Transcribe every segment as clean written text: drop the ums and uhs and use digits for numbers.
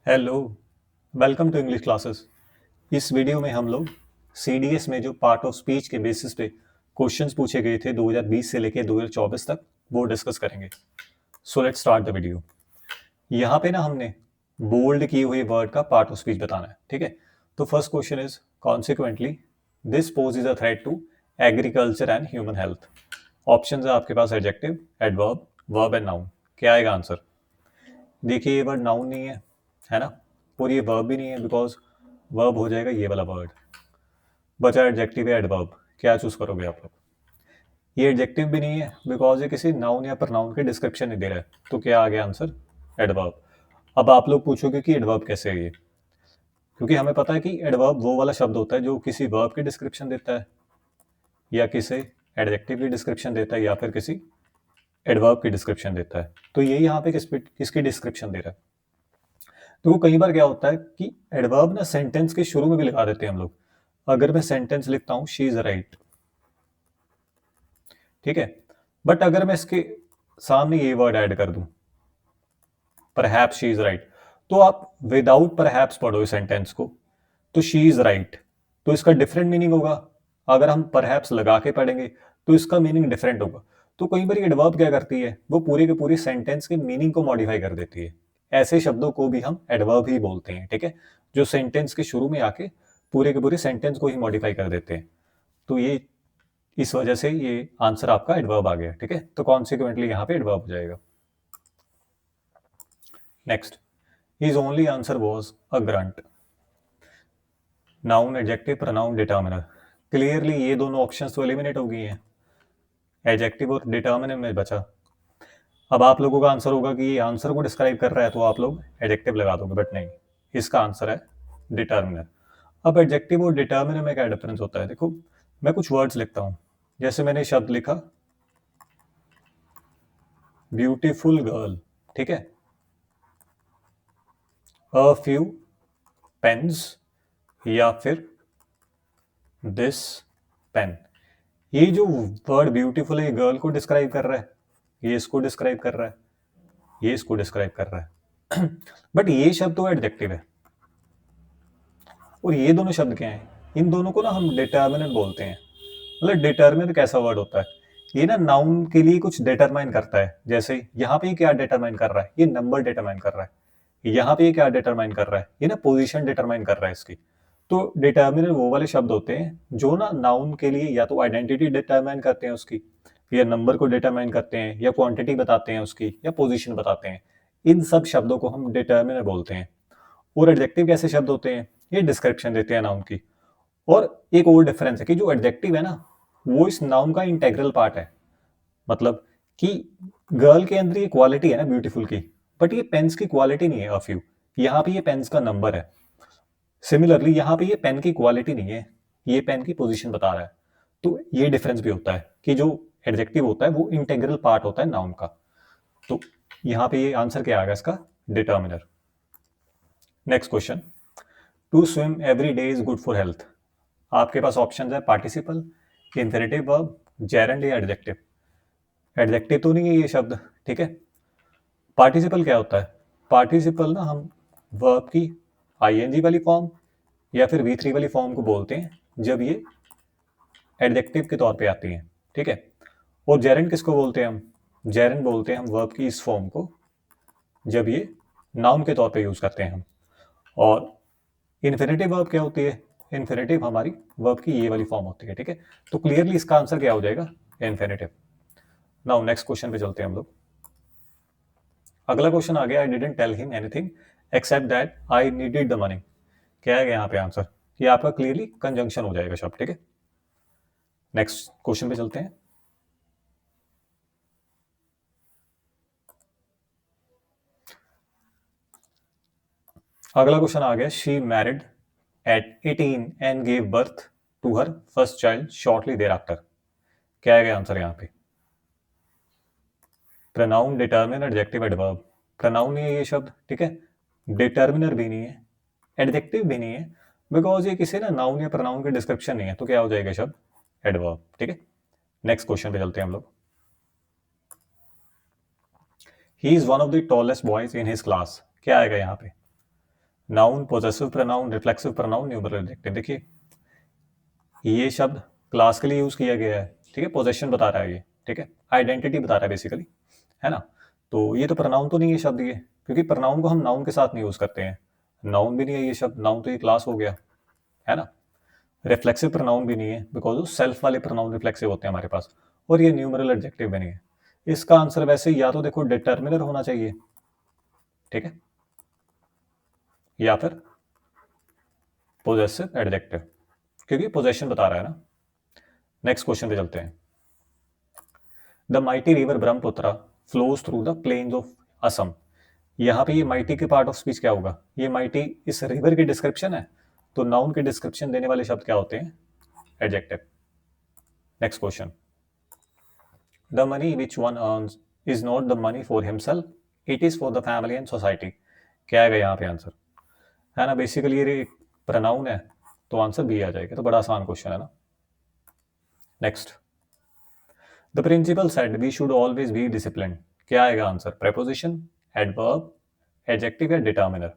Hello, welcome to English classes. इस video में हम लोग सीडीएस में जो पार्ट ऑफ स्पीच के बेसिस पे क्वेश्चंस पूछे गए थे 2020 से लेके 2024 तक वो डिस्कस करेंगे। So let's start the video. यहाँ पे ना हमने बोल्ड किए हुए वर्ड का पार्ट ऑफ स्पीच बताना है, ठीक है। तो first question is consequently this pose is a threat to agriculture and human health. Option है आपके पास adjective, adverb, verb and noun. क्या आएगा आंसर? देखिए ये वर्ड नाउन नहीं है ना, और ये वर्ब भी नहीं है बिकॉज वर्ब हो जाएगा ये वाला वर्ड। बचा एडजेक्टिव या एडवर्ब, क्या चूज करोगे आप लोग? ये एडजेक्टिव भी नहीं है बिकॉज ये किसी नाउन या प्रनाउन के डिस्क्रिप्शन नहीं दे रहा है, तो क्या आ गया आंसर? एडवर्ब। अब आप लोग पूछोगे कि एडवर्ब कैसे है ये, क्योंकि हमें पता है कि एडवर्ब वो वाला शब्द होता है जो किसी वर्ब की डिस्क्रिप्शन देता है या किसी एडजेक्टिव की डिस्क्रिप्शन देता है या फिर किसी एडवर्ब की डिस्क्रिप्शन देता है। तो ये यहाँ पे किसकी डिस्क्रिप्शन दे रहा है? तो कई बार क्या होता है कि एडवर्ब ना सेंटेंस के शुरू में भी लगा देते हैं हम लोग। अगर मैं सेंटेंस लिखता हूं शी इज राइट, ठीक है, बट अगर मैं इसके सामने ये वर्ड ऐड कर दूं परहैप्स शी इज राइट, तो आप विदाउट परहैप्स पढ़ो इस सेंटेंस को, तो शी इज राइट, तो इसका डिफरेंट मीनिंग होगा। अगर हम परहैप्स लगा के पढ़ेंगे तो इसका मीनिंग डिफरेंट होगा। तो कई बार एडवर्ब क्या करती है, वो पूरी के पूरी सेंटेंस के मीनिंग को मॉडिफाई कर देती है। ऐसे शब्दों को भी हम एडवर्ब ही बोलते हैं, ठीक है, जो सेंटेंस के शुरू में आके पूरे के पूरे सेंटेंस को ही मॉडिफाई कर देते हैं। तो ये इस वजह से ये आंसर आपका एडवर्ब आ गया, ठीक है। तो कॉन्सिक्वेंटली यहाँ पे एडवर्ब हो जाएगा। Next, his only answer was a grunt. Noun, adjective, pronoun, determiner. Clearly ये दोनों ऑप्शंस तो एलिमिनेट हो गई हैं, एडजेक्टिव और डिटर्मिनर में बचा। अब आप लोगों का आंसर होगा कि ये आंसर को डिस्क्राइब कर रहा है, तो आप लोग एडजेक्टिव लगा दोगे, बट नहीं, इसका आंसर है डिटर्मिनर। अब एडजेक्टिव और डिटर्मिनर में क्या डिफरेंस होता है? देखो, मैं कुछ वर्ड्स लिखता हूं, जैसे मैंने शब्द लिखा ब्यूटीफुल गर्ल, ठीक है, अ फ्यू पेन्स या फिर दिस पेन। ये जो वर्ड ब्यूटीफुल है गर्ल को डिस्क्राइब कर रहा है, ये इसको डिस्क्राइब कर रहा है, ये इसको डिस्क्राइब कर रहा है बट ये शब्द तो एडजेक्टिव है, और ये दोनों शब्द क्या हैं? इन दोनों को ना हम डिटर्मिनेंट बोलते हैं। मतलब डिटर्मिनेंट कैसा वर्ड होता है? ये ना नाउन के लिए कुछ डिटरमाइन करता है। जैसे यहाँ पे क्या डिटरमाइन कर रहा है? ये नंबर डिटरमाइन कर रहा है। यहाँ पे क्या डिटरमाइन कर रहा है? ये ना पोजीशन डिटरमाइन कर रहा है इसकी। तो डिटर्मिनेंट वो वाले शब्द होते हैं जो ना नाउन के लिए या तो आइडेंटिटी डिटरमाइन करते हैं उसकी, या नंबर को डिटरमाइन करते हैं, या क्वांटिटी बताते हैं उसकी, या पोजीशन बताते हैं। इन सब शब्दों को हम डिटर्मिनेंट बोलते हैं। और एडजेक्टिव कैसे शब्द होते हैं? ये डिस्क्रिप्शन देते हैं नाउन की। और एक और डिफरेंस है कि जो एडजेक्टिव है ना, वो इस नाउन का इंटेग्रल पार्ट है। मतलब कि गर्ल के अंदर ये क्वालिटी है ना ब्यूटीफुल की, बट ये पेन्स की क्वालिटी नहीं है अ फ्यू। यहाँ पे ये पेन्स का नंबर है। सिमिलरली यहाँ पे ये पेन की क्वालिटी नहीं है, ये पेन की पोजीशन बता रहा है। तो ये डिफरेंस भी होता है कि जो एडजेक्टिव होता है वो इंटेग्रल पार्ट होता है नाउन का। तो यहाँ पे ये आंसर क्या आ गया इसका? Determiner. Next question, to swim every day is good for health. आपके पास ऑप्शन है पार्टिसिपल, इंफिनिटिव वर्ब, जेरेंड या एडजेक्टिव। एडजेक्टिव तो नहीं है ये शब्द, ठीक है। पार्टिसिपल क्या होता है? पार्टिसिपल ना हम वर्ब की आईएनजी वाली फॉर्म या फिर वी थ्री वाली फॉर्म को बोलते हैं जब ये एडजेक्टिव के तौर पे आती है, ठीक है। और जेरेंड किसको बोलते हैं? हम जेरेंड बोलते हैं हम वर्ब की इस फॉर्म को जब ये नाउन के तौर पे यूज करते हैं हम। और इन्फिनेटिव वर्ब क्या होती है? इन्फिनेटिव हमारी वर्ब की ये वाली फॉर्म होती है, ठीक है। तो क्लियरली इसका आंसर क्या हो जाएगा? इन्फिनेटिव। नाउ नेक्स्ट क्वेश्चन पे चलते हैं हम लोग। अगला क्वेश्चन आ गया, I didn't tell him anything except that I needed the money. क्या है यहाँ पे आंसर? ये आपका क्लियरली कंजंक्शन हो जाएगा शब्द, ठीक है। नेक्स्ट क्वेश्चन पे चलते हैं। अगला क्वेश्चन आ गया, she married at 18 and gave birth to her first child shortly thereafter. क्या है आंसर यहाँ पे? Pronoun, determiner, adjective, adverb. Pronoun नहीं है ये शब्द, ठीक है, डिटर्मिनर भी नहीं है, एडजेक्टिव भी नहीं है, बिकॉज ये किसी ना नाउन या प्रोनाउन के डिस्क्रिप्शन नहीं है। तो क्या हो जाएगा शब्द? एडवर्ब, ठीक है। नेक्स्ट क्वेश्चन पे चलते हैं हम लोग। He is one of the tallest boys in his class. क्या आएगा यहाँ पे? Noun, possessive pronoun, reflexive pronoun, numeral adjective. देखिए ये शब्द क्लास के लिए यूज किया गया है, ठीक है, पोजेशन बता रहा है ये, ठीक है, आइडेंटिटी बता रहा है बेसिकली, है ना। तो ये तो प्रोनाउन तो नहीं है शब्द ये, क्योंकि प्रोनाउन को हम नाउन के साथ नहीं यूज करते हैं। नाउन भी नहीं है ये शब्द, नाउन तो ये क्लास हो गया, है ना। रिफ्लेक्सिव प्रोनाउन भी नहीं है, बिकॉज वो सेल्फ वाले प्रोनाउन रिफ्लेक्सिव होते हैं हमारे पास। और ये न्यूमरल एडजेक्टिव भी नहीं है। इसका आंसर वैसे या तो देखो डिटर्मिनर होना चाहिए, ठीक है, या फिर पोजेसिव एडजेक्टिव, क्योंकि पोजेशन बता रहा है ना। नेक्स्ट क्वेश्चन पे चलते हैं। The mighty river Brahmaputra flows through the plains of Assam. यहाँ पे ये माइटी के पार्ट ऑफ स्पीच क्या होगा? ये माइटी इस रिवर की डिस्क्रिप्शन है, तो नाउन की डिस्क्रिप्शन देने वाले शब्द क्या होते हैं? Adjective. Next question. The money which one earns is not the money for himself, it is for the family and society. क्या है यहाँ पे आंसर? है ना, बेसिकली ये प्रोनाउन है, तो आंसर बी आ जाएगा। तो बड़ा आसान क्वेश्चन है ना। Next. The principal said we should always be discipline. क्या आएगा आंसर? प्रेपोजिशन, एडवर्ब, एडजेक्टिव या डिटर्मिनर।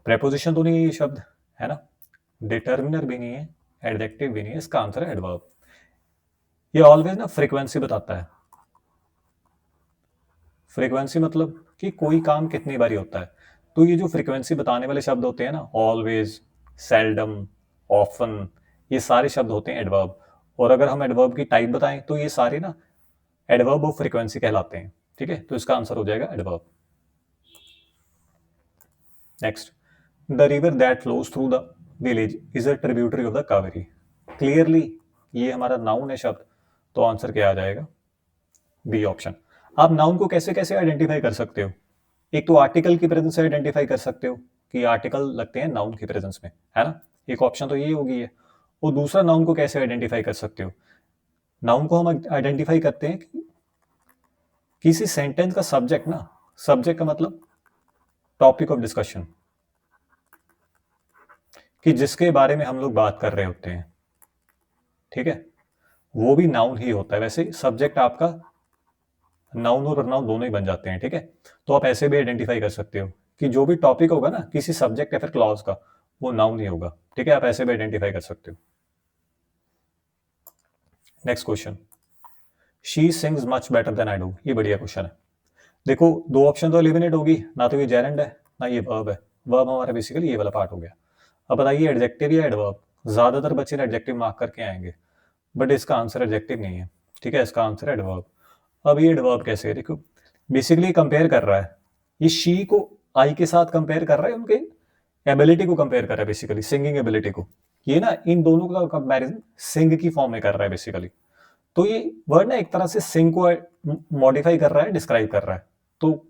प्रेपोजिशन तो नहीं है ये शब्द, है ना, डिटर्मिनर भी नहीं है, एडजेक्टिव भी नहीं है, इसका आंसर है एडवर्ब। ये ऑलवेज ना फ्रीक्वेंसी बताता है। फ्रीक्वेंसी मतलब कि कोई काम कितनी बारी होता है। तो ये जो फ्रीक्वेंसी बताने वाले शब्द होते हैं ना, ऑलवेज, सेल्डम, ऑफन, ये सारे शब्द होते हैं एडवर्ब। और अगर हम एडवर्ब की टाइप बताएं तो ये सारे ना एडवर्ब ऑफ फ्रीक्वेंसी कहलाते हैं, ठीक है। तो इसका आंसर हो जाएगा adverb. Next. The river that flows through the village is a tributary of the Kaveri. Clearly ये हमारा नाउन है शब्द, तो आंसर क्या आ जाएगा? B option. आप नाउन को कैसे कैसे आइडेंटिफाई कर सकते हो? एक तो आर्टिकल की प्रेजेंस से आइडेंटिफाई कर सकते हो कि आर्टिकल लगते हैं नाउन की प्रेजेंस में, है ना, एक ऑप्शन तो यही होगी है। और दूसरा, नाउन को कैसे आइडेंटिफाई कर सकते हो? नाउन को हम आइडेंटिफाई करते हैं कि किसी सेंटेंस का सब्जेक्ट ना, सब्जेक्ट का मतलब टॉपिक ऑफ डिस्कशन, कि जिसके बारे में हम लोग बात कर रहे होते हैं, ठीक है, वो भी नाउन ही होता है। वैसे सब्जेक्ट आपका नाउन और प्रोनाउन दोनों ही बन जाते हैं, ठीक है। तो आप ऐसे भी आइडेंटिफाई कर सकते हो कि जो भी टॉपिक होगा ना किसी सब्जेक्ट या फिर क्लॉज का, वो नाउन ही होगा, ठीक है। आप ऐसे भी आइडेंटिफाई कर सकते हो। Next question. She sings much better than I do. ये बढ़िया क्वेश्चन है। देखो दो ऑप्शन तो एलिमिनेट होगी, ना तो ये जेरेंड है ना ये वर्ब है। वर्ब हमारा बेसिकली ये वाला पार्ट हो गया। अब बताइए एडजेक्टिव या एडवर्ब? ज्यादातर बच्चे एडजेक्टिव मार्क करके आएंगे, बट इसका आंसर एडजेक्टिव नहीं है, ठीक है, इसका आंसर है एडवर्ब। अब ये एडवर्ब कैसे है? देखो बेसिकली कंपेयर कर रहा है, ये शी को आई के साथ कंपेयर कर रहा है, उनके एबिलिटी को कंपेयर कर रहा है, बेसिकली सिंगिंग एबिलिटी को। ये ना इन दोनों का कंपैरिजन सिंग की फॉर्म में कर रहा है बेसिकली। तो ये वर्ड ना एक तरह से सिंग को मॉडिफाई कर रहा है, डिस्क्राइब कर रहा है, तो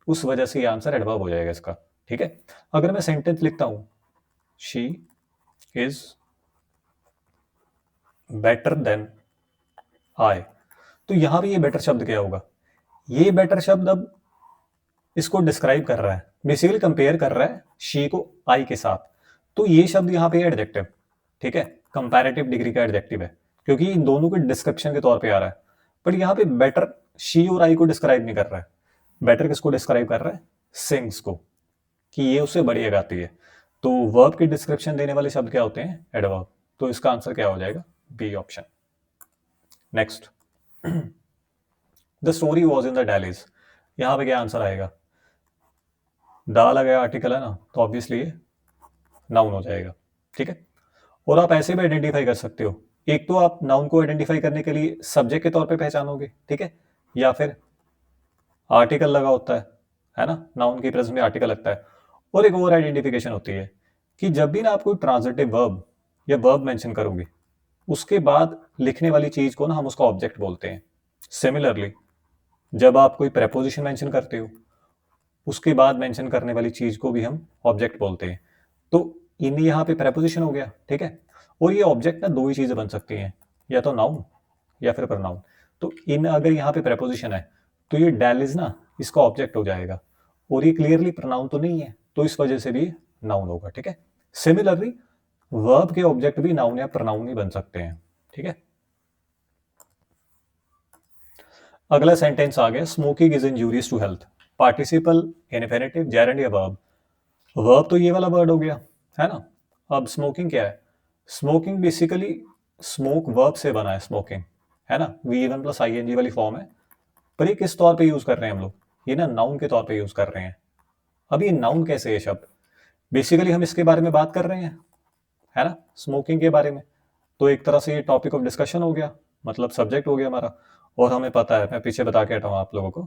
उस वजह से ये आंसर एडवर्ब हो जाएगा इसका, ठीक है। अगर मैं सेंटेंस लिखता हूं, she is better than I, तो यहां पे ये बेटर शब्द क्या होगा? ये बेटर शब्द अब इसको डिस्क्राइब कर रहा है, बेसिकली कंपेयर कर रहा है शी को आई के साथ। तो ये शब्द यहाँ पे एडजेक्टिव, ठीक है, कंपैरेटिव डिग्री का एडजेक्टिव है, क्योंकि इन दोनों के डिस्क्रिप्शन के तौर पे आ रहा है। बट यहाँ पे बेटर शी और आई को डिस्क्राइब नहीं कर रहा है। बेटर किसको डिस्क्राइब कर रहा है? सिंग्स को, कि ये उससे बढ़िया गाती है। तो वर्ब की डिस्क्रिप्शन देने वाले शब्द क्या होते हैं? एडवर्ब। तो इसका आंसर क्या हो जाएगा? B option. Next. The story was in the dailies. यहाँ पे क्या आंसर आएगा? दा लगा आर्टिकल है ना, तो ऑब्वियसली ये नाउन हो जाएगा, ठीक है। और आप ऐसे भी आइडेंटिफाई कर सकते हो, एक तो आप नाउन को आइडेंटिफाई करने के लिए सब्जेक्ट के तौर पे पहचानोगे, ठीक है, या फिर आर्टिकल लगा होता है ना, नाउन की प्रेजेंस में आर्टिकल लगता है। और एक और आइडेंटिफिकेशन होती है कि जब भी ना आप कोई ट्रांजिटिव वर्ब या वर्ब मेंशन करोगे, उसके बाद लिखने वाली चीज को ना हम उसका ऑब्जेक्ट बोलते हैं। सिमिलरली जब आप कोई प्रेपोजिशन मेंशन करते हो, उसके बाद मेंशन करने वाली चीज को भी हम ऑब्जेक्ट बोलते हैं। तो इन यहाँ पे प्रेपोजिशन हो गया, ठीक है। और ये ऑब्जेक्ट ना दो ही चीजें बन सकती हैं, या तो नाउन या फिर प्रोनाउन। तो इन अगर यहाँ पे प्रेपोजिशन है तो ये डेलिज ना इसका ऑब्जेक्ट हो जाएगा, और ये क्लियरली प्रोनाउन तो नहीं है, तो इस वजह से भी नाउन होगा, ठीक है। सिमिलरली वर्ब के ऑब्जेक्ट भी नाउन या प्रोनाउन ही बन सकते हैं, ठीक है। अगला सेंटेंस आ गया, smoking is injurious to health. Participle, infinitive, gerund या वर्ब? वर्ब तो ये वाला वर्ड हो गया, है ना। अब स्मोकिंग क्या है? स्मोकिंग बेसिकली स्मोक वर्ब से बना है, स्मोकिंग, है ना। V1 प्लस ING वाली फॉर्म है। पर ये किस तौर पे यूज कर रहे हैं हम लोग? ये ना नाउन के तौर पे यूज कर रहे हैं। अब ये नाउन कैसे है ये शब्द? बेसिकली हम इसके बारे में बात कर रहे हैं, है ना, स्मोकिंग के बारे में। तो एक तरह से ये टॉपिक ऑफ डिस्कशन हो गया, मतलब सब्जेक्ट हो गया हमारा। और हमें पता है, मैं पीछे बता के हटा हूँ आप लोगों को,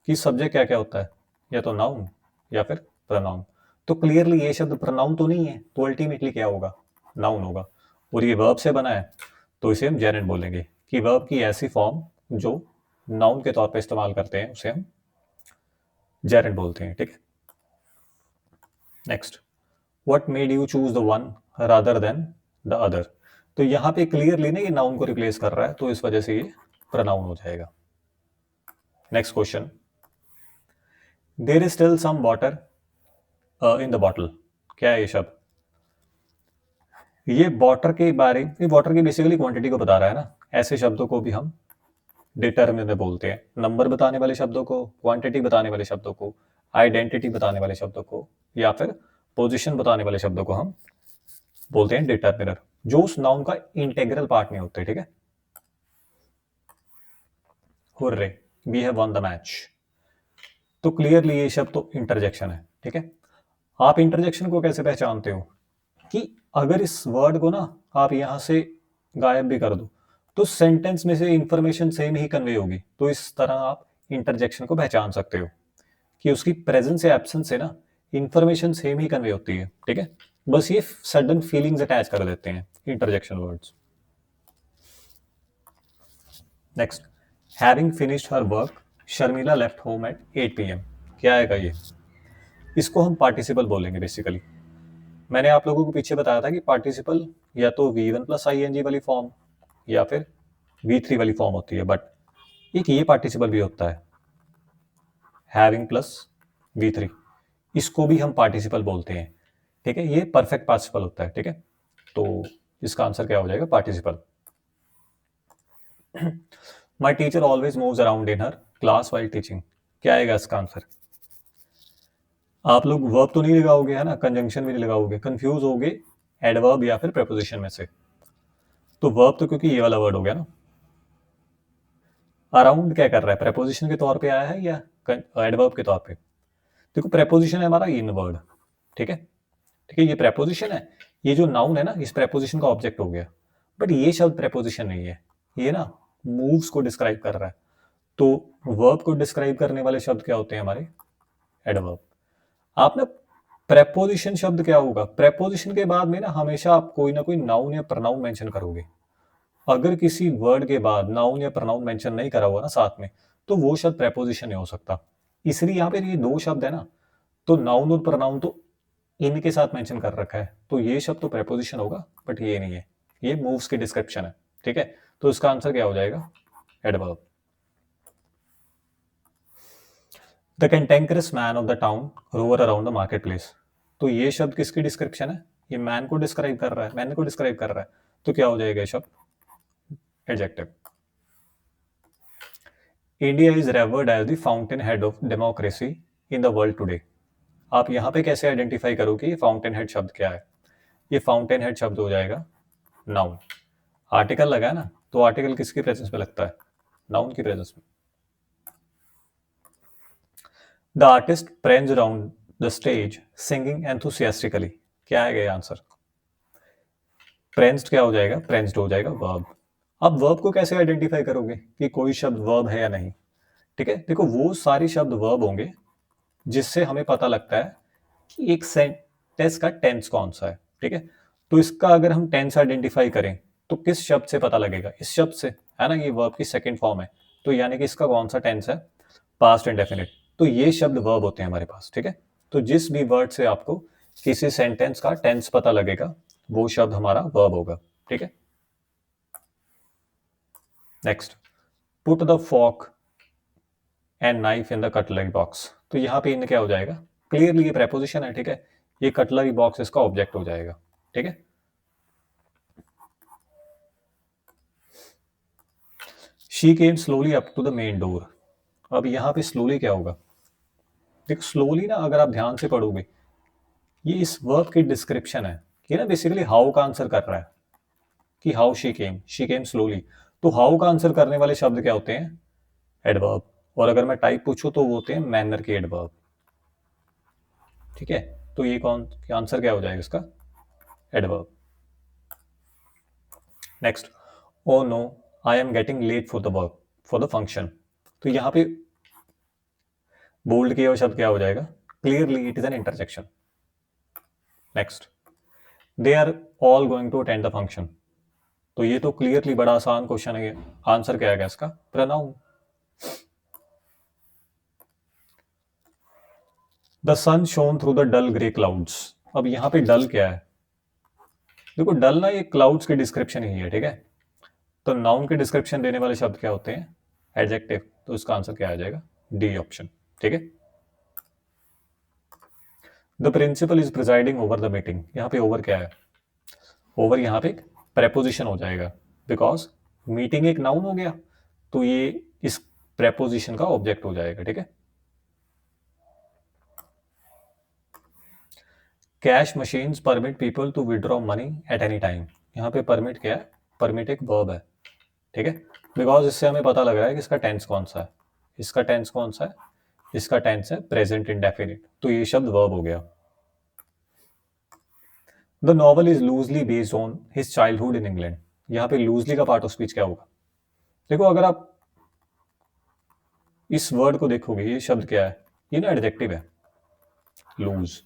कि सब्जेक्ट क्या क्या होता है, या तो नाउन या फिर प्रोनाउन। तो क्लियरली ये शब्द प्रोनाउन तो नहीं है, तो अल्टीमेटली क्या होगा? नाउन होगा। और ये वर्ब से बना है, तो इसे हम जेरेंड बोलेंगे, कि वर्ब की ऐसी फॉर्म जो नाउन के तौर पे इस्तेमाल करते हैं उसे हम जेरेंड बोलते हैं, ठीक है। Next, what made you choose the one rather than the other? तो यहाँ पे क्लियरली ना ये नाउन को रिप्लेस कर रहा है, तो इस वजह से ये प्रोनाउन हो जाएगा। Next question, there is still some water in the bottle. क्या है ये शब्द? ये वाटर की बेसिकली क्वांटिटी को बता रहा है ना। ऐसे शब्दों को भी हम डिटरमिनर बोलते हैं। नंबर बताने वाले शब्दों को, क्वांटिटी बताने वाले शब्दों को, आइडेंटिटी बताने वाले शब्दों को, या फिर पोजीशन बताने वाले शब्दों को हम बोलते हैं डिटरमिनर, जो उस नाउन का इंटेग्रल पार्ट नहीं होते, ठीक है। Hurray, we have won the match. तो क्लियरली ये शब्द तो इंटरजेक्शन है, ठीक है। आप इंटरजेक्शन को कैसे पहचानते हो? कि अगर इस वर्ड को ना आप यहां से गायब भी कर दो, तो सेंटेंस में से इंफॉर्मेशन सेम ही कन्वे होगी। तो इस तरह आप इंटरजेक्शन को पहचान सकते हो, कि उसकी प्रेजेंस या एब्सेंस से ना इंफॉर्मेशन सेम ही कन्वे होती है, ठीक है। बस ये सडन फीलिंग्स अटैच कर देते हैं interjection words. Next, having finished her work Sharmila left home at 8 PM। क्या आएगा ये? इसको हम पार्टिसिपल बोलेंगे बेसिकली। मैंने आप लोगों को पीछे बताया था कि पार्टिसिपल या तो V1 प्लस ING वाली फॉर्म या फिर V3 वाली फॉर्म होती है, बट एक ये पार्टिसिपल भी होता है, हैविंग प्लस V3। इसको भी हम पार्टिसिपल बोलते हैं, ठीक है। ये परफेक्ट पार्टिसिपल होता है, ठीक है। तो इसका आंसर क्या हो जाएगा? Participle. My teacher always moves around in her class while teaching. क्या आएगा इसका आंसर? आप लोग वर्ब तो नहीं लगाओगे, है ना, कंजंक्शन भी नहीं लगाओगे, कंफ्यूज होगे एडवर्ब या फिर प्रेपोजिशन में से। तो वर्ब तो क्योंकि ये वाला वर्ड हो गया ना। अराउंड क्या कर रहा है? प्रेपोजिशन के तौर पे आया है या एडवर्ब के तौर पे? देखो, प्रेपोजिशन है हमारा इन वर्ड, ठीक है, ठीक है। ये प्रेपोजिशन है, ये जो नाउन है ना, इस प्रेपोजिशन का ऑब्जेक्ट हो गया। बट ये शब्द प्रेपोजिशन नहीं है, ये ना मूव्स को डिस्क्राइब कर रहा है। तो वर्ब को डिस्क्राइब करने वाले शब्द क्या होते हैं हमारे? एडवर्ब। आप ना प्रेपोजिशन शब्द क्या होगा? प्रेपोजिशन के बाद में ना हमेशा आप कोई ना कोई नाउन या प्रोनाउन मेंशन करोगे। अगर किसी वर्ड के बाद नाउन या प्रोनाउन मेंशन नहीं करा हुआ ना साथ में, तो वो शब्द प्रेपोजिशन नहीं हो सकता। इसलिए यहाँ पे ये दो शब्द है ना, तो नाउन और प्रोनाउन तो इनके साथ मेंशन कर रखा है, तो ये शब्द तो प्रेपोजिशन होगा, बट ये नहीं है, ये मूव्स की डिस्क्रिप्शन है, ठीक है। तो इसका आंसर क्या हो जाएगा? Adverb. The cantankerous man of the town rover around the market place. तो ये शब्द किसकी डिस्क्रिप्शन है? ये मैन को डिस्क्राइब कर रहा है, मैन को डिस्क्राइब कर रहा है। तो क्या हो जाएगा ये शब्द? Adjective. India is revered as the fountainhead of democracy in the world today. आप यहाँ पे कैसे आइडेंटिफाई करोगे ये फाउंटेन हेड शब्द क्या है? ये फाउंटेन हेड शब्द हो जाएगा नाउन। आर्टिकल लगा है ना, तो आर्टिकल किसकी प्रेजेंस में लगता है? नाउन की प्रेजेंस में। The artist prance around the stage singing enthusiastically. क्या आएगा ये आंसर? प्रेंज्ड क्या हो जाएगा? प्रेंज्ड हो जाएगा वर्ब। अब वर्ब को कैसे आइडेंटिफाई करोगे कि कोई शब्द वर्ब है या नहीं? ठीक है, देखो वो सारे शब्द वर्ब होंगे जिससे हमें पता लगता है कि एक सेंटेंस का टेंस कौन सा है, ठीक है। तो इसका अगर हम टेंस आइडेंटिफाई करें तो किस शब्द से पता लगेगा? इस शब्द से, है ना, ये वर्ब की सेकंड फॉर्म है, तो यानी कि इसका कौन सा टेंस है? Past indefinite. तो ये शब्द वर्ब होते हैं हमारे पास, ठीक है। तो जिस भी वर्ड से आपको किसी सेंटेंस का टेंस पता लगेगा वो शब्द हमारा वर्ब होगा, ठीक है। Next, put the fork and knife in the cutlery box. तो यहाँ पे इन क्या हो जाएगा? क्लियरली ये प्रेपोजिशन है, ठीक है। ये कटलरी बॉक्स इसका ऑब्जेक्ट हो जाएगा, ठीक है। She came slowly up to the main door. अब यहाँ पे स्लोली क्या होगा? देखो स्लोली ना, अगर आप ध्यान से पढ़ोगे, ये इस वर्ब की डिस्क्रिप्शन है। ये ना बेसिकली हाउ का आंसर कर रहा है कि हाउ शी केम स्लोली। तो हाउ का आंसर करने वाले शब्द क्या होते हैं? एडवर्ब। और अगर मैं टाइप पूछूं तो वो होते हैं मैनर के एडवर्ब। ठीक है, तो ये कौन आंसर क्या हो जाएगा इसका? Adverb. Next, oh no I am getting late for the work for the function. तो यहाँ पे बोल्ड किया हुआ शब्द क्या हो जाएगा? Clearly it is an interjection. Next, they are all going to attend the function. तो ये तो क्लियरली बड़ा आसान क्वेश्चन है। आंसर क्या आएगा इसका? Pronoun. The sun shone through the dull grey clouds. अब यहाँ पे डल क्या है? देखो डल ना ये क्लाउड्स की डिस्क्रिप्शन ही है, ठीक है। तो नाउन के डिस्क्रिप्शन देने वाले शब्द क्या होते हैं? एडजेक्टिव। तो इसका आंसर क्या आ जाएगा? D option. ठीक है। The principal is presiding over the meeting. यहाँ पे ओवर क्या है? ओवर यहाँ पे एक प्रेपोजिशन हो जाएगा, बिकॉज मीटिंग एक नाउन हो गया, तो ये इस प्रेपोजिशन का ऑब्जेक्ट हो जाएगा। ठीक है। Cash machines permit people to withdraw money at any time. यहाँ पे परमिट क्या है? परमिट एक वर्ब है। ठीक है, बिकॉज इससे हमें पता लग रहा है कि इसका टेंस कौन सा है। इसका टेंस कौन सा है? इसका टेंस है प्रेजेंट इंडेफिनिट। तो ये शब्द वर्ब हो गया। The novel is loosely based on his childhood in England. यहाँ पे लूजली का पार्ट ऑफ स्पीच क्या होगा? देखो अगर आप इस वर्ड को देखोगे, ये शब्द क्या है? ये ना एडजेक्टिव है, लूज।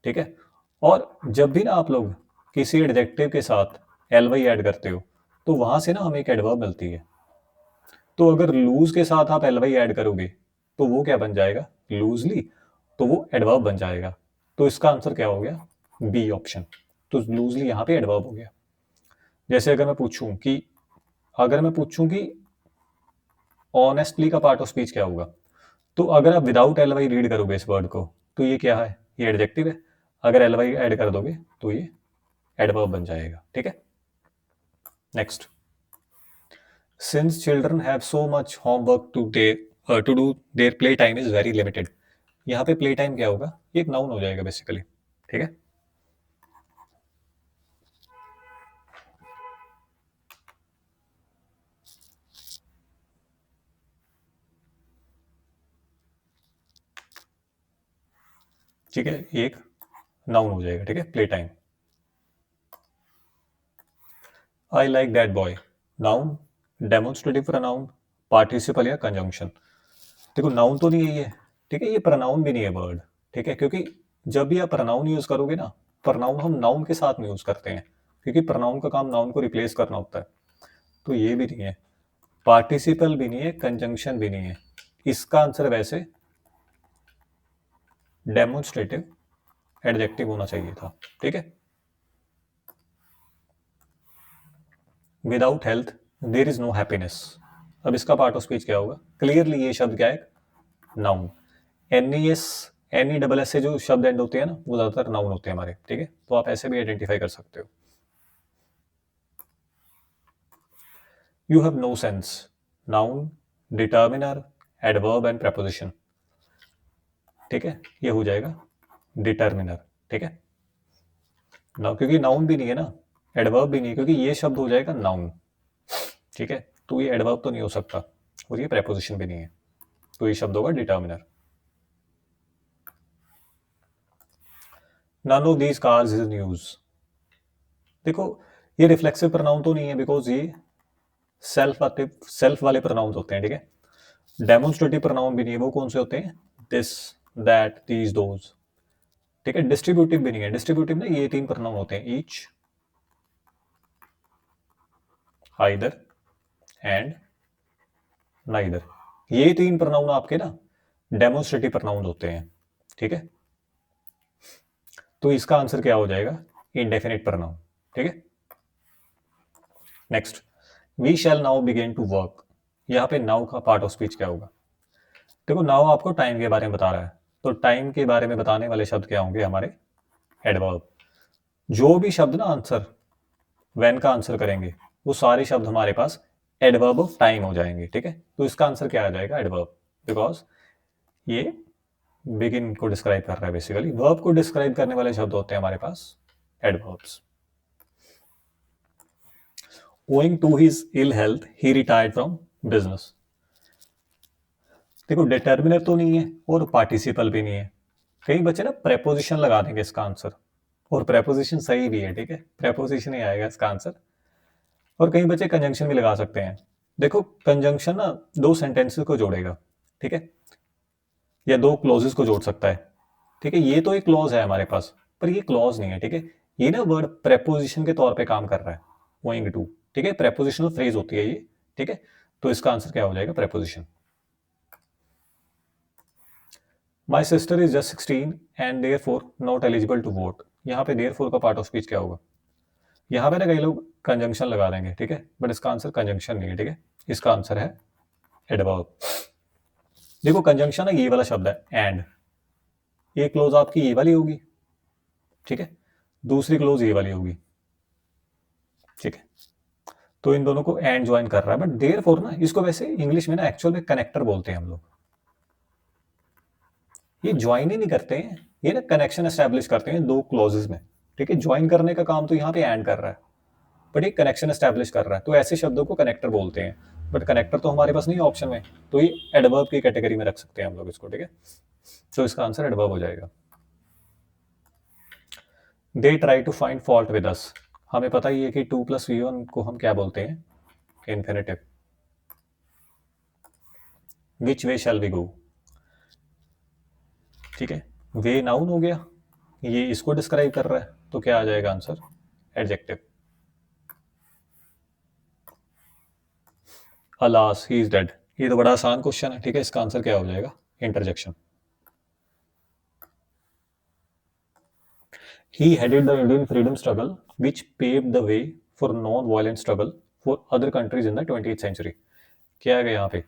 ठीक है। और जब भी ना आप लोग किसी एडजेक्टिव के साथ एल वाई एड करते हो, तो वहां से ना हमें एक एडवर्ब मिलती है। तो अगर लूज के साथ आप एल वाई ऐड करोगे तो वो क्या बन जाएगा? लूजली। तो वो एडवर्ब बन जाएगा। तो इसका आंसर क्या हो गया? B option. तो लूजली यहाँ पे एडवर्ब हो गया। जैसे अगर मैं पूछूं कि ऑनेस्टली का पार्ट ऑफ स्पीच क्या होगा, तो अगर आप विदाउट एल वाई रीड करोगे इस वर्ड को, तो ये क्या है? ये एडजेक्टिव है। अगर एल वाई ऐड कर दोगे तो ये एडवर्ब बन जाएगा। ठीक है। Next, since children have so much homework to do their play time is very limited. यहाँ पे प्ले टाइम क्या होगा? ये एक नाउन हो जाएगा बेसिकली। ठीक है। ठीक है, ये एक नाउन हो जाएगा। ठीक है, play time. I like that boy, noun, demonstrative pronoun, participle या कंजंक्शन। देखो नाउन तो नहीं है ये, ठीक है, ये प्रोनाउन भी नहीं है वर्ड। ठीक है, क्योंकि जब भी आप प्रोनाउन यूज करोगे ना, प्रोनाउन हम नाउन के साथ में यूज करते हैं, क्योंकि प्रोनाउन का काम नाउन को रिप्लेस करना होता है। तो ये भी नहीं है, पार्टिसिपल भी नहीं है, कंजंक्शन भी नहीं है। इसका आंसर वैसे डेमोन्स्ट्रेटिव एडजेक्टिव होना चाहिए था। ठीक है। Without health there is no happiness. अब इसका पार्ट ऑफ स्पीच क्या होगा? क्लियरली ये शब्द क्या है? Noun. NES, NE double S से जो शब्द एंड होते हैं ना, वो ज्यादातर नाउन होते हैं हमारे। ठीक है, तो आप ऐसे भी आइडेंटिफाई कर सकते हो। You have no sense, noun, determiner, adverb and preposition. ठीक है, ये हो जाएगा डिटर्मिनर। ठीक है ना, क्योंकि नाउन भी नहीं है ना, एडवर्ब भी नहीं है, क्योंकि ये शब्द हो जाएगा नाउन। ठीक है, तो ये एडवर्ब तो नहीं हो सकता और ये प्रेपोजिशन भी नहीं है, तो ये शब्द होगा determiner. None of these cars is in use. देखो ये रिफ्लेक्सिव प्रोनाउन तो नहीं है, बिकॉज ये सेल्फ वाले प्रोनाउन होते हैं। ठीक है, डेमोन्स्ट्रेटिव प्रोनाउन भी नहीं है, वो कौन से होते हैं? This, that, these, those. ठीक है, डिस्ट्रीब्यूटिव भी नहीं है। डिस्ट्रीब्यूटिव ना ये तीन प्रोनाउन होते हैं, ईच, आइदर एंड नाइदर। ये तीन प्रोनाउन आपके ना डेमोन्स्ट्रेटिव प्रोनाउन होते हैं। ठीक है, तो इसका आंसर क्या हो जाएगा? Indefinite pronoun. ठीक है। Next, we shall now begin to work. यहाँ पे नाउ का पार्ट ऑफ स्पीच क्या होगा? देखो नाउ आपको टाइम के बारे में बता रहा है, तो टाइम के बारे में बताने वाले शब्द क्या होंगे हमारे? एडवर्ब। जो भी शब्द ना आंसर व्हेन का आंसर करेंगे, वो सारे शब्द हमारे पास एडवर्ब ऑफ टाइम हो जाएंगे। ठीक है, तो इसका आंसर क्या आ जाएगा? एडवर्ब, बिकॉज ये बिगिन को डिस्क्राइब कर रहा है बेसिकली। वर्ब को डिस्क्राइब करने वाले शब्द होते हैं हमारे पास adverbs. Owing to his ill health, he retired from business. देखो डिटर्मिनर तो नहीं है और पार्टिसिपल भी नहीं है। कई बच्चे ना प्रेपोजिशन लगा देंगे इसका आंसर, और प्रेपोजिशन सही भी है, ठीक है, प्रेपोजिशन ही आएगा इसका आंसर। और कई बच्चे कंजंक्शन भी लगा सकते हैं। देखो कंजंक्शन ना दो सेंटेंसेस को जोड़ेगा, ठीक है, या दो क्लॉजेस को जोड़ सकता है, ठीक है। ये तो एक क्लॉज है हमारे पास, पर ये क्लॉज नहीं है, ठीक है। ये ना वर्ड प्रेपोजिशन के तौर पे काम कर रहा है, गोइंग टू, ठीक है, प्रेपोजिशनल फ्रेज होती है ये, ठीक है। तो इसका आंसर क्या हो जाएगा, preposition. My sister is just 16 and therefore not eligible to vote. यहाँ पे देयरफॉर का पार्ट ऑफ स्पीच क्या होगा? यहाँ पे ना कई लोग कंजंक्शन लगा देंगे, ठीक है, बट इसका आंसर कंजंक्शन नहीं है, ठीक है। इसका आंसर है एडवर्ब। देखो कंजंक्शन है ये वाला शब्द है एंड, एक क्लोज आपकी ये वाली होगी, ठीक है, दूसरी क्लोज ये वाली होगी, ठीक है। तो इन दोनों को एंड ज्वाइन कर रहा है, बट देयरफॉर ना इसको वैसे इंग्लिश में ना एक्चुअल में कनेक्टर बोलते हैं हम लोग। ये ज्वाइन ही नहीं करते हैं, ये ना कनेक्शन एस्टैब्लिश करते हैं दो क्लोजेस में, ठीक है। ज्वाइन करने का काम तो यहाँ पे एंड कर रहा है, बट ये कनेक्शन एस्टैब्लिश कर रहा है, तो ऐसे शब्दों को कनेक्टर बोलते हैं। बट कनेक्टर तो हमारे पास नहीं है ऑप्शन में, तो ये एडवर्ब की कैटेगरी में रख सकते हैं हम लोग इसको, ठीक है। तो इसका आंसर एडवर्ब हो जाएगा। They try to find fault with us. हमें पता ही है कि 2+V1 को हम क्या बोलते हैं, infinitive. Which way shall we go, ठीक है, वे नाउन हो गया, ये इसको डिस्क्राइब कर रहा है, तो क्या आ जाएगा answer, adjective. Alas he is dead, ये तो बड़ा आसान क्वेश्चन है, ठीक है। इसका आंसर क्या हो जाएगा, interjection. He headed the Indian freedom struggle, which paved the way for non-violent struggle for other countries in the 20th century. क्या है यहाँ पे?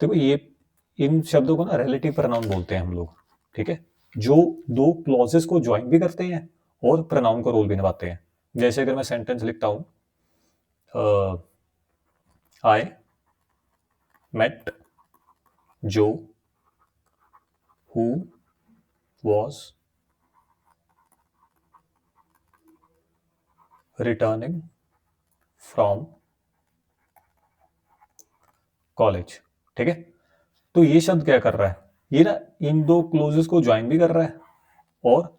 देखो ये इन शब्दों को ना रिलेटिव प्रोनाउन बोलते हैं हम लोग, ठीक है, जो दो क्लॉजेस को ज्वाइन भी करते हैं और प्रोनाउन का रोल भी निभाते हैं। जैसे अगर मैं सेंटेंस लिखता हूं, आई मेट जो who was returning from college, ठीक है। तो ये शब्द क्या कर रहा है, ये ना इन दो क्लोजेस को ज्वाइन भी कर रहा है और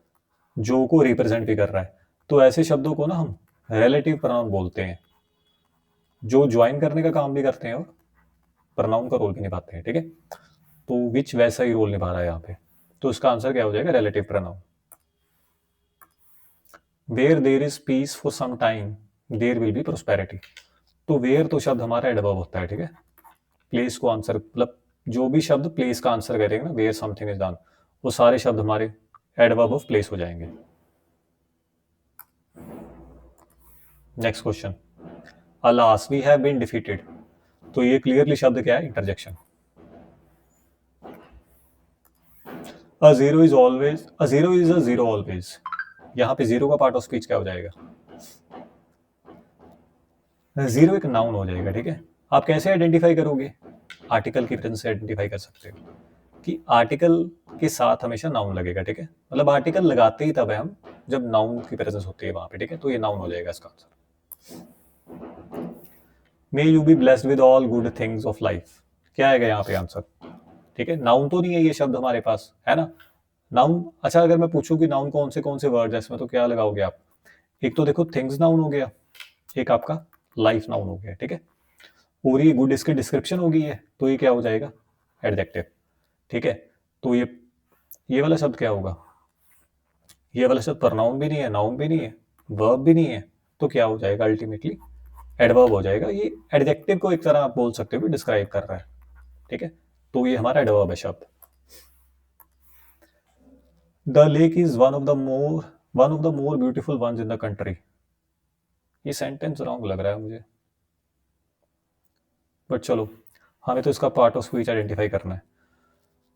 जो को रिप्रेजेंट भी कर रहा है। तो ऐसे शब्दों को ना हम रिलेटिव प्रोनाउन बोलते हैं, जो ज्वाइन करने का काम भी करते हैं और प्रोनाउन का रोल भी निभाते हैं, ठीक है। तो विच वैसा ही रोल निभा रहा है यहाँ पे, तो इसका आंसर क्या हो जाएगा, relative pronoun. Where there is peace for some time there will be prosperity. तो वेयर तो शब्द हमारा एडवर्ब होता है, ठीक है। प्लेस को आंसर मतलब जो भी शब्द प्लेस का आंसर करेंगे ना, वेयर समथिंग इज डन, वो सारे शब्द हमारे एडवर्ब ऑफ प्लेस हो जाएंगे। Next question, alas we have been defeated. तो ये क्लियरली शब्द क्या है, interjection. A zero is always, a zero is a zero always. यहाँ पे जीरो का पार्ट ऑफ स्पीच क्या हो जाएगा, जीरो एक नाउन हो जाएगा, ठीक है। आप कैसे आइडेंटिफाई करोगे, आर्टिकल की प्रेजेंस से आइडेंटिफाई कर सकते हो कि आर्टिकल के साथ हमेशा नाउन लगेगा, ठीक है। मतलब आर्टिकल लगाते ही तब है हम जब नाउन की प्रेजेंस होती है वहां पे, ठीक है। तो ये नाउन हो जाएगा इसका answer. May you be blessed with all good things of life, क्या आएगा यहाँ पे आंसर, ठीक है। नाउन तो नहीं है ये शब्द हमारे पास, है ना, नाउन। अच्छा अगर मैं पूछूं कि नाउन कौन से वर्ड है इसमें, तो क्या लगाओगे आप? एक तो देखो थिंग्स नाउन हो गया, एक आपका लाइफ नाउन हो गया, ठीक है। और ये गुड इसकी डिस्क्रिप्शन हो गई है, तो ये क्या हो जाएगा, एडजेक्टिव, ठीक है। तो ये वाला शब्द क्या होगा, ये वाला शब्द प्रोनाउन भी नहीं है, नाउन भी नहीं है, वर्ब भी नहीं है, तो क्या हो जाएगा, अल्टीमेटली एडवर्ब हो जाएगा। ये एडजेक्टिव को एक तरह आप बोल सकते हो भी डिस्क्राइब कर रहा है, ठीक है। तो ये हमारा एडवर्ब है शब्द। The lake is one of the more beautiful ones in the country. ये सेंटेंस रॉन्ग लग रहा है मुझे, बट चलो हमें तो इसका पार्ट ऑफ स्पीच आइडेंटिफाई करना है।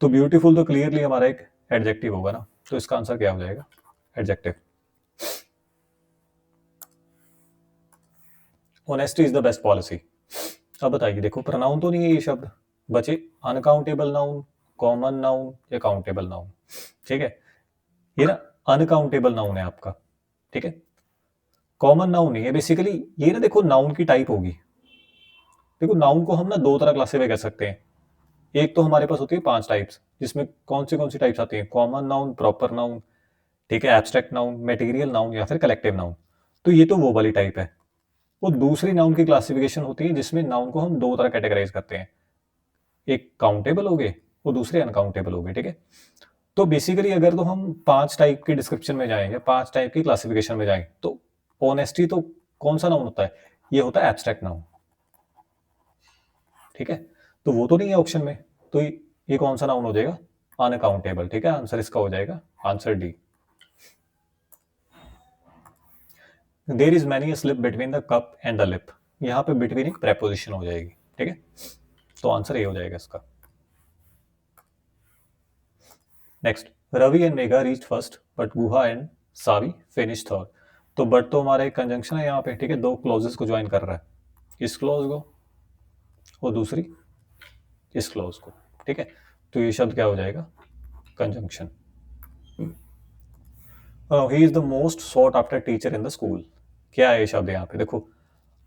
तो ब्यूटीफुल तो क्लियरली हमारा एक एडजेक्टिव होगा ना, तो इसका आंसर क्या हो जाएगा, adjective. Honesty is the best policy. अब बताइए, देखो प्रोनाउन तो नहीं है ये शब्द, बचे अनकाउंटेबल नाउन कॉमन नाउन या काउंटेबल नाउन, ठीक है। ये ना अनकाउंटेबल नाउन है आपका, ठीक है। कॉमन नाउन नहीं है बेसिकली, ये ना देखो नाउन की टाइप होगी। देखो नाउन को हम ना दो तरह क्लासिफाई कर सकते हैं। एक तो हमारे पास होती है 5 टाइप्स, जिसमें कौन सी टाइप्स आती हैं? कॉमन नाउन, प्रॉपर नाउन, ठीक है, एब्स्ट्रैक्ट नाउन, मटेरियल नाउन या फिर कलेक्टिव नाउन। तो ये तो वो वाली टाइप है। वो दूसरी नाउन की क्लासिफिकेशन होती है जिसमें नाउन को हम दो तरह कैटेगराइज करते हैं, एक काउंटेबल हो गए और दूसरे अनकाउंटेबल हो गए, ठीक है। तो बेसिकली अगर तो हम 5 टाइप के डिस्क्रिप्शन में जाएं या 5 टाइप की क्लासिफिकेशन में जाएं, तो ऑनेस्टी तो कौन सा नाउन होता है? ये होता है एब्स्ट्रैक्ट नाउन, ठीक है। तो वो तो नहीं है ऑप्शन में, तो ये कौन सा नाउन हो जाएगा? अनकाउंटेबल, ठीक है। आंसर इसका हो जाएगा answer D. There is many slip between the cup and the lip, यहाँ पे बिटवीन एक प्रेपोजिशन हो जाएगी, ठीक है। तो आंसर ए हो जाएगा इसका। Next, Ravi and Megha reach first but Guha and Savi finish third. तो बट तो हमारा एक कंजंक्शन है यहाँ पे, ठीक है, दो क्लॉजेस को ज्वाइन कर रहा है, इस क्लॉज को और दूसरी इस क्लॉज को, ठीक है। तो ये शब्द क्या हो जाएगा? Conjunction. He is the most sought after teacher in the school. क्या है ये शब्द यहाँ पे? देखो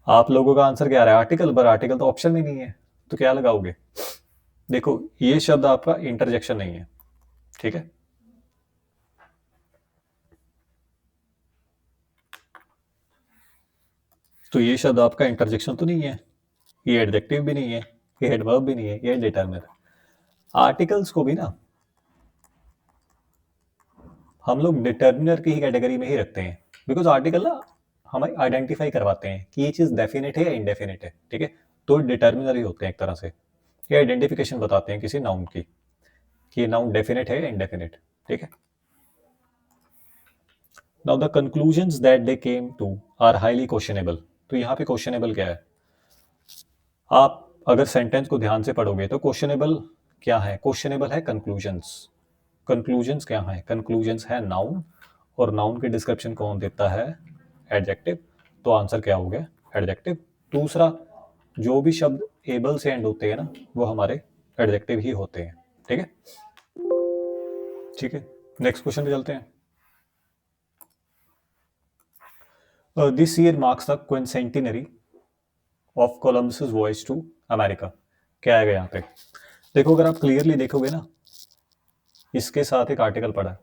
आप लोगों का आंसर क्या आ रहा है? आर्टिकल, पर आर्टिकल तो ऑप्शन में नहीं है, तो क्या लगाओगे? देखो ये शब्द आपका इंटरजेक्शन नहीं है, ठीक है। तो ये शब्द आपका इंटरजेक्शन तो नहीं है, ये एडजेक्टिव भी नहीं है, ये एडवर्ब भी नहीं है, ये डिटरमिनर। आर्टिकल्स को भी ना हम लोग डिटर्मिनर की ही कैटेगरी में ही रखते हैं, बिकॉज आर्टिकल ना हमें आइडेंटिफाई करवाते हैं कि ये चीज डेफिनेट है या इनडेफिनेट है, ठीक है। तो डिटर्मिनर ही होते हैं एक तरह से, ये आइडेंटिफिकेशन बताते हैं किसी नाउन की कि ये नाउन डेफिनेट है या इनडेफिनेट, ठीक है। Now the conclusions that they came to are highly questionable. तो यहाँ पे क्वेश्चनेबल क्या है? आप अगर सेंटेंस को ध्यान से पढ़ोगे तो क्वेश्चनेबल क्या है? क्वेश्चनेबल है कंक्लूजन्स। कंक्लूजन्स क्या है? कंक्लूजन्स है नाउन, और नाउन की डिस्क्रिप्शन कौन देता है? एडजेक्टिव। तो आंसर क्या हो गया? एडजेक्टिव। दूसरा, जो भी शब्द एबल से एंड होते हैं ना, वो हमारे एडजेक्टिव ही होते हैं, ठीक है। ठीक है, नेक्स्ट क्वेश्चन पे चलते हैं। This year marks the quincentenary of Columbus voyage to America. क्या आएगा यहाँ पे? देखो अगर आप क्लियरली देखोगे ना, इसके साथ एक आर्टिकल पड़ा है,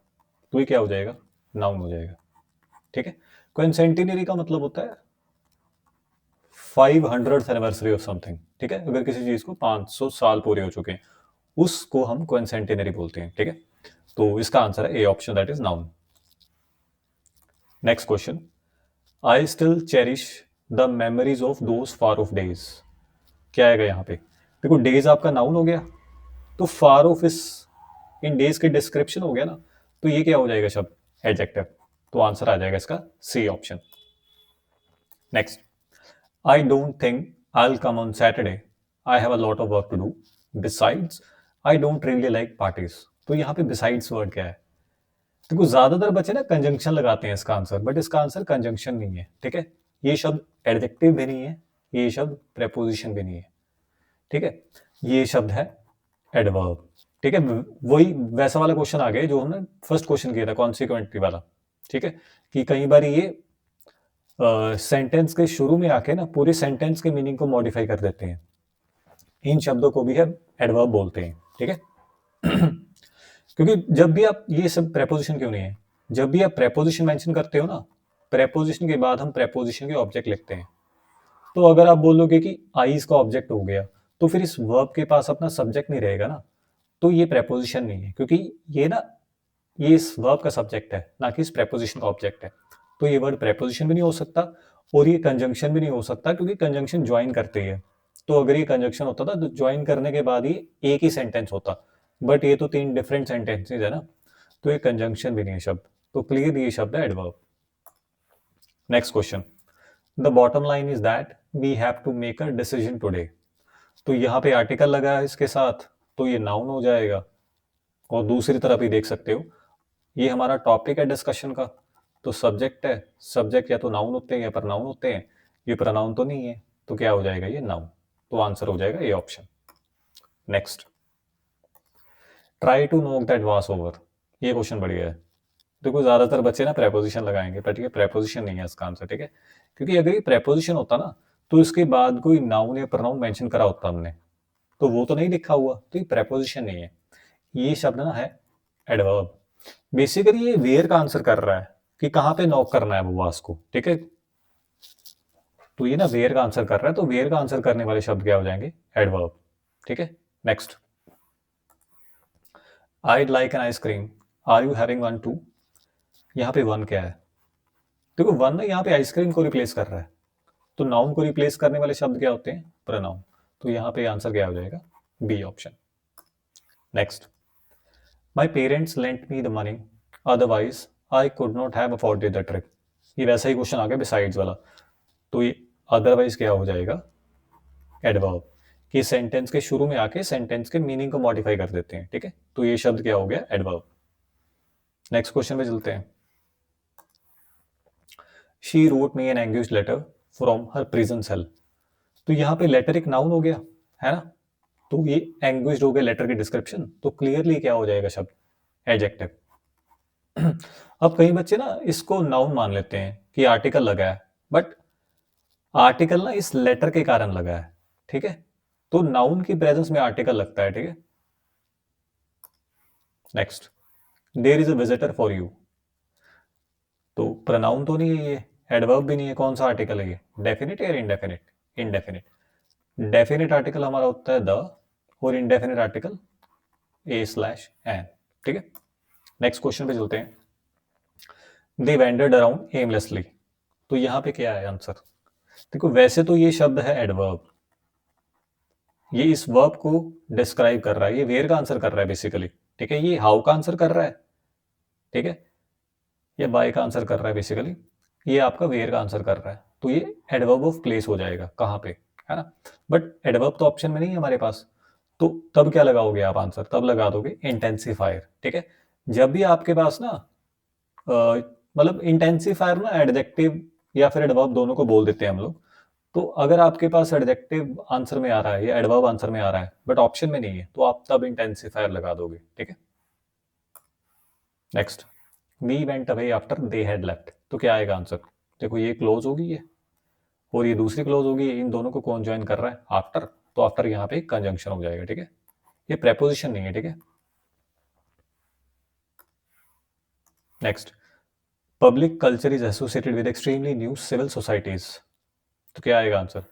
तो ये क्या हो जाएगा? नाउन हो जाएगा, ठीक है। क्विंसेंटेनरी का मतलब होता है 500th एनिवर्सरी ऑफ समथिंग, ठीक है। अगर किसी चीज को 500 साल पूरे हो चुके हैं, उसको हम क्विंसेंटेनरी बोलते हैं, ठीक है। तो इसका आंसर है A option, that is noun. Next question, I still cherish the memories of those far of days. क्या आएगा यहाँ पे? देखो डेज आपका नाउन हो गया, तो फार ऑफ इस इन डेज के डिस्क्रिप्शन हो गया ना, तो ये क्या हो जाएगा शब्द? एडजेक्टिव। तो आंसर आ जाएगा इसका C option. Next, I don't think I will come on Saturday, I have a lot of work to do, besides I don't really like parties. तो यहाँ पे बिसाइड्स वर्ड क्या है? देखो ज्यादातर बच्चे ना कंजंक्शन लगाते हैं इसका आंसर, बट इसका आंसर कंजंक्शन नहीं है, ठीक है। ये शब्द एडजेक्टिव भी नहीं है, ये शब्द प्रेपोजिशन भी नहीं है, ठीक है। ये शब्द है एडवर्ब, ठीक है। वही वैसा वाला क्वेश्चन आ गया जो हमने फर्स्ट क्वेश्चन किया था, कॉन्सिक्वेंटली वाला, ठीक है। कि कई बार ये सेंटेंस के शुरू में आके ना पूरे सेंटेंस के मीनिंग को मॉडिफाई कर देते हैं। इन शब्दों को भी हम एडवर्ब बोलते हैं, ठीक है। क्योंकि जब भी आप, ये सब प्रेपोजिशन क्यों नहीं है, जब भी आप प्रेपोजिशन मेंशन करते हो ना, प्रेपोजिशन के बाद हम प्रेपोजिशन के ऑब्जेक्ट लिखते हैं। तो अगर आप बोलोगे कि आईज का ऑब्जेक्ट हो गया, तो फिर इस वर्ब के पास अपना सब्जेक्ट नहीं रहेगा ना, तो ये प्रेपोजिशन नहीं है, क्योंकि ये ना, ये इस वर्ब का सब्जेक्ट है, ना कि इस प्रेपोजिशन का ऑब्जेक्ट है। तो ये वर्ड प्रेपोजिशन भी नहीं हो सकता, और ये कंजंक्शन भी नहीं हो सकता, क्योंकि कंजंक्शन ज्वाइन करते हैं। तो अगर ये कंजंक्शन होता था तो ज्वाइन करने के बाद ही एक ही सेंटेंस होता, बट ये तो 3 डिफरेंट सेंटेंसेज है ना, तो ये कंजंक्शन भी नहीं है शब्द। तो क्लियर ये शब्द है adverb. Next question, the bottom line is that we have to make a decision today. तो यहाँ पे आर्टिकल लगा है इसके साथ, तो ये नाउन हो जाएगा। और दूसरी तरफ ही देख सकते हो, ये हमारा टॉपिक है डिस्कशन का, तो सब्जेक्ट है। सब्जेक्ट या तो नाउन होते हैं या प्रनाउन होते हैं, ये प्रनाउन तो नहीं है, तो क्या हो जाएगा? ये नाउन। तो आंसर हो जाएगा ये option. Next, try to knock that vase over, ये क्वेश्चन बढ़िया है। देखो ज़्यादातर बच्चे ना प्रेपोजिशन लगाएंगे, बट ये प्रेपोजिशन नहीं है इसका आंसर, ठीक है। क्योंकि अगर ये प्रेपोजिशन होता ना तो इसके बाद कोई नाउन या प्रोनाउन मेंशन करा होता हमने, तो वो तो नहीं लिखा हुआ, तो ये प्रेपोजिशन नहीं है। ये शब्द ना है एडवर्ब। बेसिकली ये वेयर का आंसर कर रहा है कि कहाँ पे नॉक करना है वो वास को, ठीक है। तो ये ना वेयर का आंसर कर रहा है, तो वेयर का आंसर करने वाले शब्द क्या हो जाएंगे, एडवर्ब, ठीक है। Next, I'd like an ice cream, are you having one too. यहाँ पे वन क्या है, देखो वन ना यहाँ पे आइसक्रीम को रिप्लेस कर रहा है, तो नाउन को रिप्लेस करने वाले शब्द क्या होते हैं, प्रोनाउन। तो यहाँ पे आंसर क्या हो जाएगा, B option. Next, my parents lent me the money, otherwise I could not have afforded the trip. ये वैसा ही क्वेश्चन आ गया बिसाइड्स वाला, तो ये अदरवाइज क्या हो जाएगा, एडवर्ब। कि सेंटेंस के शुरू में आके सेंटेंस के मीनिंग को मॉडिफाई कर देते हैं, ठीक है। तो ये शब्द क्या हो गया, एडवर्ब। नेक्स्ट क्वेश्चन पे चलते हैं। She wrote me an anguish letter from her prison cell. तो यहाँ पे लेटर एक नाउन हो गया, है ना। तो ये एंग्विश हो गया लेटर की डिस्क्रिप्शन, तो क्लियरली क्या हो जाएगा शब्द, एडजेक्टिव। अब कई बच्चे ना इसको नाउन मान लेते हैं कि आर्टिकल लगा है, बट आर्टिकल ना इस लेटर के कारण लगा है, ठीक है। तो नाउन की प्रेजेंस में आर्टिकल लगता है, ठीक है। Next, there is a visitor for you. तो प्रोनाउन तो नहीं है ये, एडवर्ब भी नहीं है, कौन सा आर्टिकल है ये, डेफिनिट या इनडेफिनिट, इनडेफिनिट। डेफिनिट आर्टिकल हमारा होता है द, और indefinite article a slash an, ठीक है। नेक्स्ट क्वेश्चन पे चलते हैं। They wandered around aimlessly. तो यहाँ पे क्या है आंसर, देखो वैसे तो ये शब्द है एडवर्ब, ये इस वर्ब को डिस्क्राइब कर रहा है, ये वेयर का आंसर कर रहा है बेसिकली, ठीक है। ये हाउ का आंसर कर रहा है, ठीक है। ये बाय का आंसर कर रहा है बेसिकली, ये आपका वेयर का आंसर कर रहा है, तो ये एडवर्ब ऑफ प्लेस हो जाएगा, कहाँ पे, है ना। बट एडवर्ब तो ऑप्शन में नहीं है हमारे पास, तो तब क्या लगाओगे आप आंसर, तब लगा दोगे इंटेंसिफायर, ठीक है। जब भी आपके पास ना मतलब इंटेंसिफायर ना एडजेक्टिव या फिर एडवर्ब दोनों को बोल देते हैं हम लोग, तो अगर आपके पास एडजेक्टिव आंसर में आ रहा है या एडवर्ब आंसर में आ रहा है बट ऑप्शन में नहीं है, तो आप तब इंटेंसिफायर लगा दोगे, ठीक है। Next, we went away after they had left. तो क्या आएगा आंसर, देखो ये क्लोज होगी ये, और ये दूसरी क्लोज होगी, इन दोनों को कौन ज्वाइन कर रहा है, आफ्टर। तो आफ्टर यहाँ पे कंजंक्शन हो जाएगा, ठीक है। ये प्रेपोजिशन नहीं है, ठीक है। Next, public culture is associated with extremely new civil societies. तो क्या आएगा आंसर,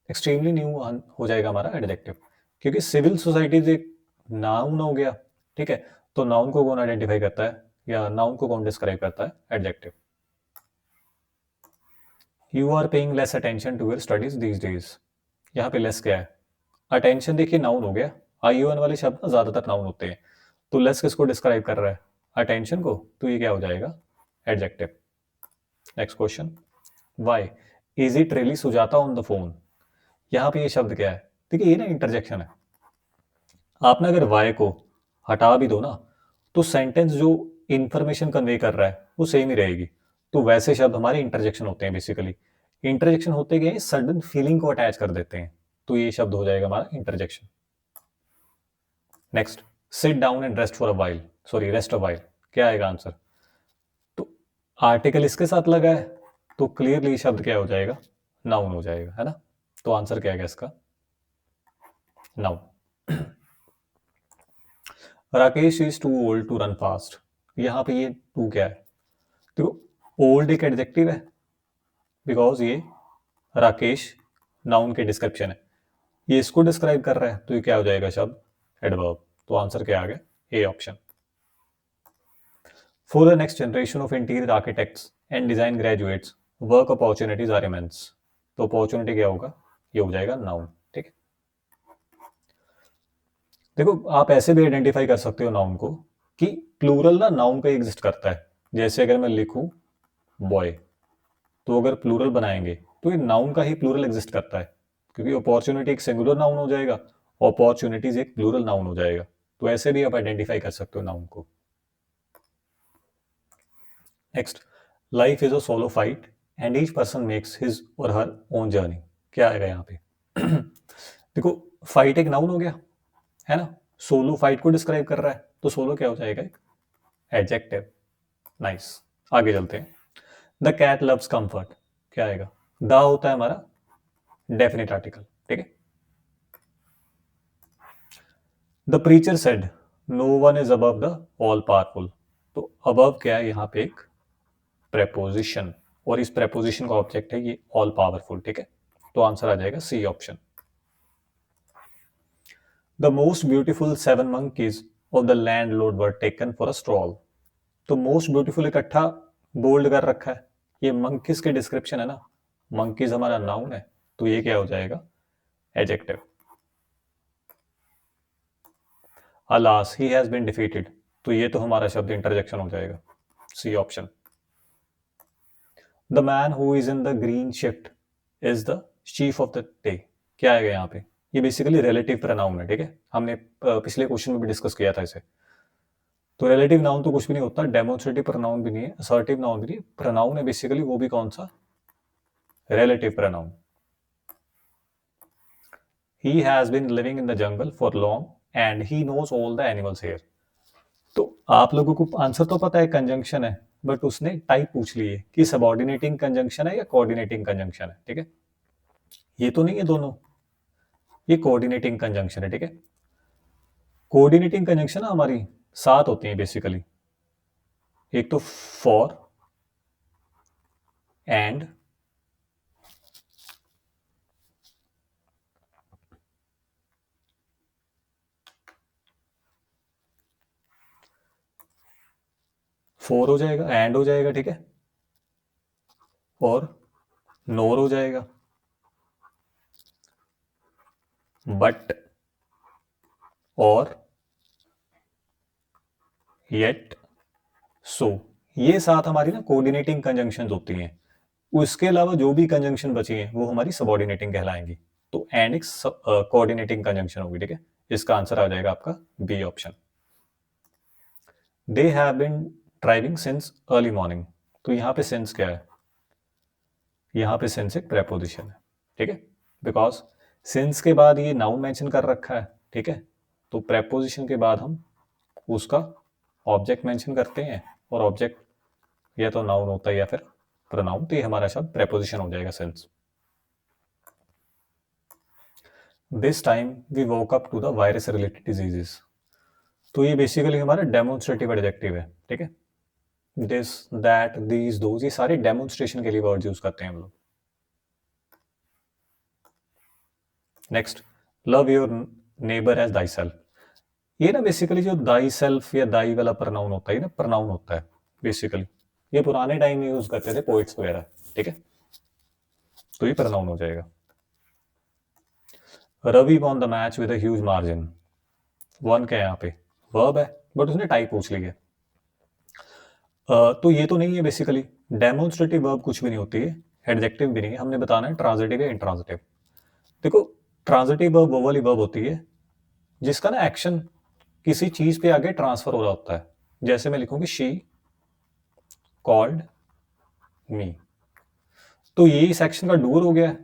एक्सट्रीमली न्यू हो जाएगा हमारा एडजेक्टिव, क्योंकि सिविल सोसाइटीज एक नाउन हो गया, ठीक है। तो नाउन को कौन आइडेंटिफाई करता है या नाउन को कौन डिस्क्राइब करता है, adjective. You are paying less attention to your studies these days. यहाँ पे लेस क्या है, अटेंशन देखिए नाउन हो गया, आई यू एन वाले शब्द ना ज्यादातर नाउन होते हैं, तो लेस किसको डिस्क्राइब कर रहा है, अटेंशन को, तो ये क्या हो जाएगा, adjective. Next question, why is it really Sujata on the phone. यहाँ पे ये शब्द क्या है, देखिए ये ना इंटरजेक्शन है। आपने अगर वाई को हटा भी दो ना, तो सेंटेंस जो इंफॉर्मेशन कन्वे कर रहा है वो सेम ही रहेगी। तो वैसे शब्द हमारे इंटरजेक्शन होते हैं बेसिकली। इंटरजेक्शन होते गए सडन फीलिंग को अटैच कर देते हैं, तो ये शब्द हो जाएगा हमारा interjection. Next, sit down and rest for a while, sorry rest a while. क्या आएगा आंसर, तो आर्टिकल इसके साथ लगा है, तो क्लियरली शब्द क्या हो जाएगा, नाउन हो जाएगा, है ना। तो आंसर क्या है इसका, noun. Rakesh is too old to run fast. यहाँ पे ये टू क्या है, तो ओल्ड एक एडजेक्टिव है, बिकॉज ये राकेश नाउन के डिस्क्रिप्शन है, ये इसको डिस्क्राइब कर रहा है, तो ये क्या हो जाएगा शब्द, एडवर्ब। तो आंसर क्या आ गया, A option. For the next generation of interior architects and design graduates work opportunities are immense. तो अपॉर्चुनिटी क्या होगा, ये हो जाएगा नाउन, ठीक है। देखो आप ऐसे भी आइडेंटिफाई कर सकते हो नाउन को कि प्लूरल ना नाउन का एग्जिस्ट करता है। जैसे अगर मैं लिखूं बॉय, तो अगर प्लूरल बनाएंगे तो ये नाउन का ही प्लूरल एग्जिस्ट करता है, क्योंकि अपॉर्चुनिटी एक सिंगुलर नाउन हो जाएगा, अपॉर्चुनिटीज एक प्लूरल नाउन हो जाएगा। तो ऐसे भी आप आइडेंटिफाई कर सकते हो नाउन को। Next, life is a solo fight and each person makes his और हर ओन जर्नी। क्या आएगा यहाँ पे देखो फाइट एक नाउन हो गया, है ना। सोलो फाइट को डिस्क्राइब कर रहा है, तो सोलो क्या हो जाएगा, एक एडजेक्टिव। नाइस, आगे चलते हैं। द कैट लव्स कंफर्ट, क्या आएगा, द होता है हमारा डेफिनेट आर्टिकल, ठीक है। The preacher said no one is above the all powerful, तो अबव क्या है, यहाँ पे एक प्रेपोजिशन, और इस प्रेपोजिशन का ऑब्जेक्ट है ये ऑल पावरफुल, ठीक है। तो आंसर आ जाएगा C option. The most beautiful 7 monkeys of the landlord were taken for a stroll, तो मोस्ट ब्यूटीफुल इकट्ठा बोल्ड कर रखा है, ये मंकीज के डिस्क्रिप्शन है ना, मंकीज हमारा नाउन है, तो ये क्या हो जाएगा, adjective. Alas he has been defeated, तो ये तो हमारा शब्द इंटरजेक्शन हो जाएगा, C option. The man who is in the green shift is the chief of the day, क्या आएगा यहाँ पे, ये बेसिकली रिलेटिव प्रोनाउन है, ठीक है। हमने पिछले क्वेश्चन में भी डिस्कस किया था इसे। तो रिलेटिव नाउन तो कुछ भी नहीं होता, डेमोन्स्ट्रेटिव प्रोनाउन भी नहीं है, असर्टिव नाउन भी नहीं, प्रोनाउन है बेसिकली, वो भी कौन सा, relative pronoun. He has been living in the jungle for long and he knows all the animals here, तो आप लोगों को आंसर तो पता है कंजंक्शन है, बट उसने टाइप पूछ ली है कि सबऑर्डिनेटिंग कंजंक्शन है या कोऑर्डिनेटिंग कंजंक्शन है, ठीक है। ये तो नहीं है दोनों, ये कोऑर्डिनेटिंग कंजंक्शन है, ठीक है। कोऑर्डिनेटिंग कंजंक्शन हमारी 7 होती हैं बेसिकली, एक तो फॉर, एंड, फॉर हो जाएगा, एंड हो जाएगा, ठीक है, और नोर हो जाएगा, बट, और, येट, सो, ये 7 हमारी ना कोऑर्डिनेटिंग कंजंक्शंस होती हैं। उसके अलावा जो भी कंजंक्शन बची हैं वो हमारी सबऑर्डिनेटिंग कहलाएंगी, तो एंड एक कोऑर्डिनेटिंग कंजंक्शन होगी, ठीक है। इसका आंसर आ जाएगा आपका B option. They have been driving since early morning, तो यहाँ पे सिंस क्या है, यहाँ पे सिंस एक प्रेपोजिशन है, ठीक है, बिकॉज सिंस के बाद ये नाउन मेंशन कर रखा है, ठीक है, तो प्रेपोजिशन के बाद हम उसका ऑब्जेक्ट मेंशन करते हैं, और ऑब्जेक्ट या तो नाउन होता है या फिर प्रोनाउन, तो ये हमारा शब्द प्रेपोजिशन हो जाएगा since. This time we woke up to the virus related diseases, तो ये बेसिकली हमारा डेमोन्स्ट्रेटिव एडजेक्टिव है, ठीक है। दिस, दैट, दीज, दोज, ये सारे डेमोन्स्ट्रेशन के लिए वर्ड्स यूज करते हैं हम लोग। Next, love your neighbour as thyself, ये ना बेसिकली जो दाई सेल्फ या दाई वाला प्रोनाउन होता है ना, प्रोनाउन होता है बेसिकली, ये पुराने टाइम में यूज करते थे पोइट्स वगैरह, ठीक है, तो ये प्रोनाउन हो जाएगा। Ravi won the match with a huge margin, won क्या है यहाँ पे, वर्ब है, बट उसने टाइप पूछ ली है। तो ये तो नहीं है बेसिकली, डेमोन्स्ट्रेटिव वर्ब कुछ भी नहीं होती है, एडजेक्टिव भी नहीं है, हमने बताना है ट्रांजिटिव या इंट्रांजिटिव। देखो, ट्रांजिटिव वर्ब वो वाली वर्ब होती है जिसका ना एक्शन किसी चीज पे आगे ट्रांसफर हो रहा होता है, जैसे मैं लिखूंगी शी कॉल्ड मी, तो ये इस एक्शन का डूअर हो गया,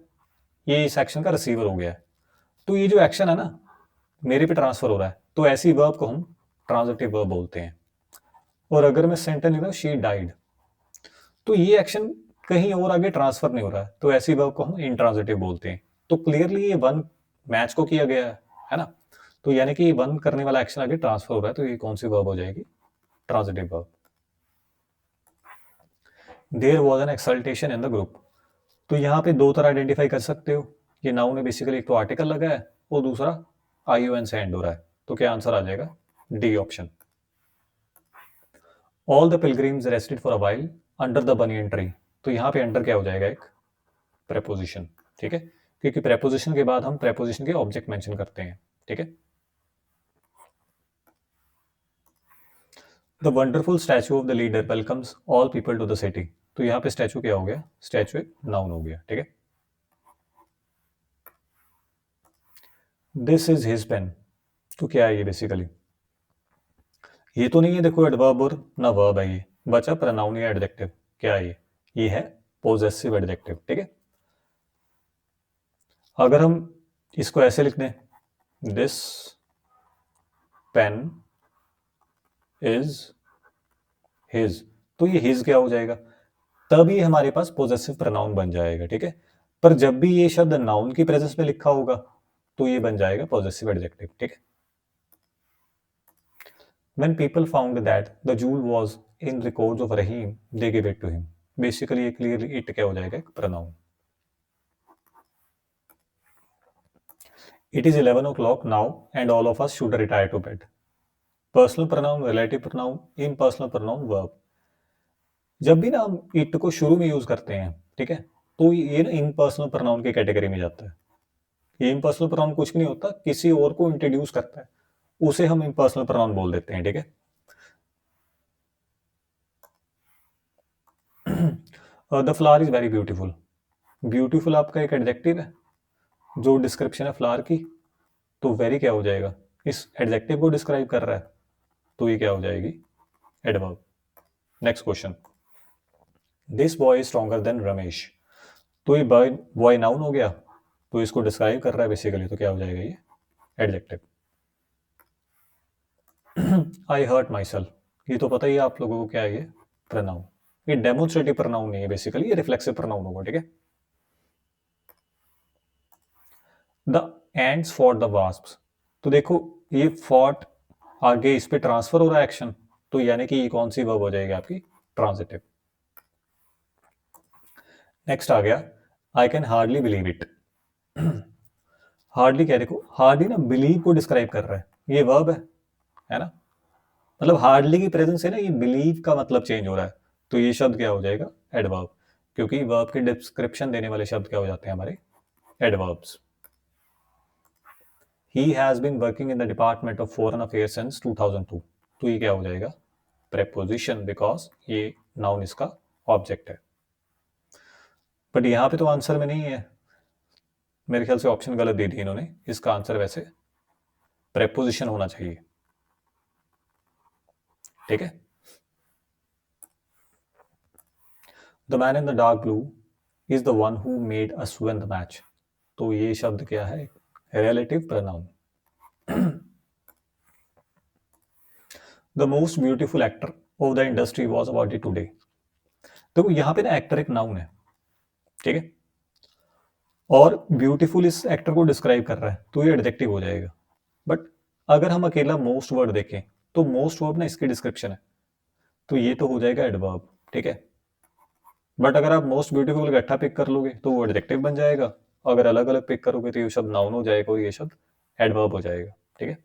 ये इस एक्शन का रिसीवर हो गया, तो ये जो एक्शन है ना मेरे पे ट्रांसफर हो रहा है, तो ऐसी वर्ब को हम ट्रांजिटिव वर्ब बोलते हैं। और अगर मैं सेंटेंस लिखा शी डाइड, तो ये एक्शन कहीं और आगे ट्रांसफर नहीं हो रहा है, तो ऐसी वर्ब को हम इंट्रांजिटिव बोलते हैं। तो क्लियरली ये वन मैच को किया गया है ना, तो यानी कि ये वन करने वाला एक्शन आगे ट्रांसफर हो रहा है, तो ये कौन सी वर्ब हो जाएगी, transitive verb. There was an exultation in the group, तो यहाँ पे दो तरह आइडेंटिफाई कर सकते हो, ये नाउन है बेसिकली, एक तो आर्टिकल लगा है और दूसरा ION से एंड हो रहा है, तो क्या आंसर आ जाएगा, D option. All the pilgrims rested for a while under the banyan tree, तो यहाँ पे अंडर क्या हो जाएगा, एक प्रेपोजिशन, ठीक है, क्योंकि प्रेपोजिशन के बाद हम प्रेपोजिशन के ऑब्जेक्ट मेंशन करते हैं, ठीक है। The wonderful statue of the leader welcomes all people to the city, तो यहाँ पे स्टैचू क्या हो गया, स्टैचू एक नाउन हो गया, ठीक है। दिस इज हिज पेन, तो क्या है ये बेसिकली, ये तो नहीं है देखो एडवर्ब और ना वर्ब है, ये बचा प्रोनाउन या एडजेक्टिव, क्या है ये है पोजेसिव एडजेक्टिव, ठीक है। अगर हम इसको ऐसे लिख दें, दिस पेन इज हिज, तो ये हिज क्या हो जाएगा, तभी हमारे पास पोजेसिव प्रोनाउन बन जाएगा, ठीक है। पर जब भी ये शब्द नाउन की प्रेजेंस में लिखा होगा तो ये बन जाएगा पॉजेसिव एडजेक्टिव, ठीक है। When people found that the jewel was in records of Rahim, they gave it to him. Basically ये clearly it क्या हो जाएगा, एक pronoun. It is 11 o'clock now and all of us should retire to bed. Personal pronoun, relative pronoun, impersonal pronoun, verb. जब भी ना हम it को शुरू में यूज करते हैं, ठीक है, तो ये ना impersonal pronoun की कैटेगरी में जाता है। ये impersonal pronoun कुछ भी नहीं होता, किसी और को इंट्रोड्यूस करता है, उसे हम impersonal pronoun बोल देते हैं, ठीक है। The flower is very beautiful, beautiful आपका एक एडजेक्टिव है जो डिस्क्रिप्शन है फ्लावर की, तो वेरी क्या हो जाएगा, इस एडजेक्टिव को डिस्क्राइब कर रहा है, तो ये क्या हो जाएगी, adverb. Next question, this boy is stronger than Ramesh, तो ये बॉय नाउन हो गया, तो इसको डिस्क्राइब कर रहा है बेसिकली, तो क्या हो जाएगा ये adjective. I hurt myself, ये तो पता ही है आप लोगों को क्या है, ये प्रोनाउन, ये डेमोन्स्ट्रेटिव प्रोनाउन नहीं है बेसिकली, ये रिफ्लेक्सिव प्रोनाउन होगा, ठीक है। The ends for the wasps, तो देखो ये फॉट आगे इस पे ट्रांसफर हो रहा है एक्शन, तो यानी कि ये कौन सी वर्ब हो जाएगी आपकी, ट्रांजिटिव। नेक्स्ट आ गया, I can hardly believe it. Hardly क्या, देखो हार्डली ना बिलीव को डिस्क्राइब कर रहा है, ये वर्ब है ना, मतलब हार्डली की प्रेजेंस है ना, ये बिलीव का मतलब चेंज हो रहा है, तो ये शब्द क्या हो जाएगा, एडवर्ब, क्योंकि वर्ब की डिस्क्रिप्शन देने वाले शब्द क्या हो जाते हैं हमारे, adverbs. He has been working in the Department of Foreign Affairs since 2002, तो ये क्या हो जाएगा, preposition, because ये noun इसका ऑब्जेक्ट है। बट यहाँ पे तो आंसर में नहीं है, मेरे ख्याल से ऑप्शन गलत दी थी इन्होंने, इसका आंसर वैसे preposition होना चाहिए, ठीक है। The man in the dark blue is the one who made us win the match, तो ये शब्द क्या है, relative pronoun। The most beautiful actor of the industry was awarded today, देखो यहाँ पे ना एक्टर एक नाउन है, ठीक है, और ब्यूटीफुल इस एक्टर को डिस्क्राइब कर रहा है, तो ये एडजेक्टिव हो जाएगा। बट अगर हम अकेला मोस्ट वर्ड देखें तो मोस्ट वर्ड ना इसकी डिस्क्रिप्शन है, तो ये तो हो जाएगा एडवर्ब, ठीक है। बट अगर आप मोस्ट ब्यूटीफुल इकट्ठा पिक कर लोगे तो वो एडजेक्टिव बन जाएगा, अगर अलग अलग पिक करोगे तो ये शब्द नाउन हो जाएगा और ये शब्द एडवर्ब हो जाएगा, ठीक है।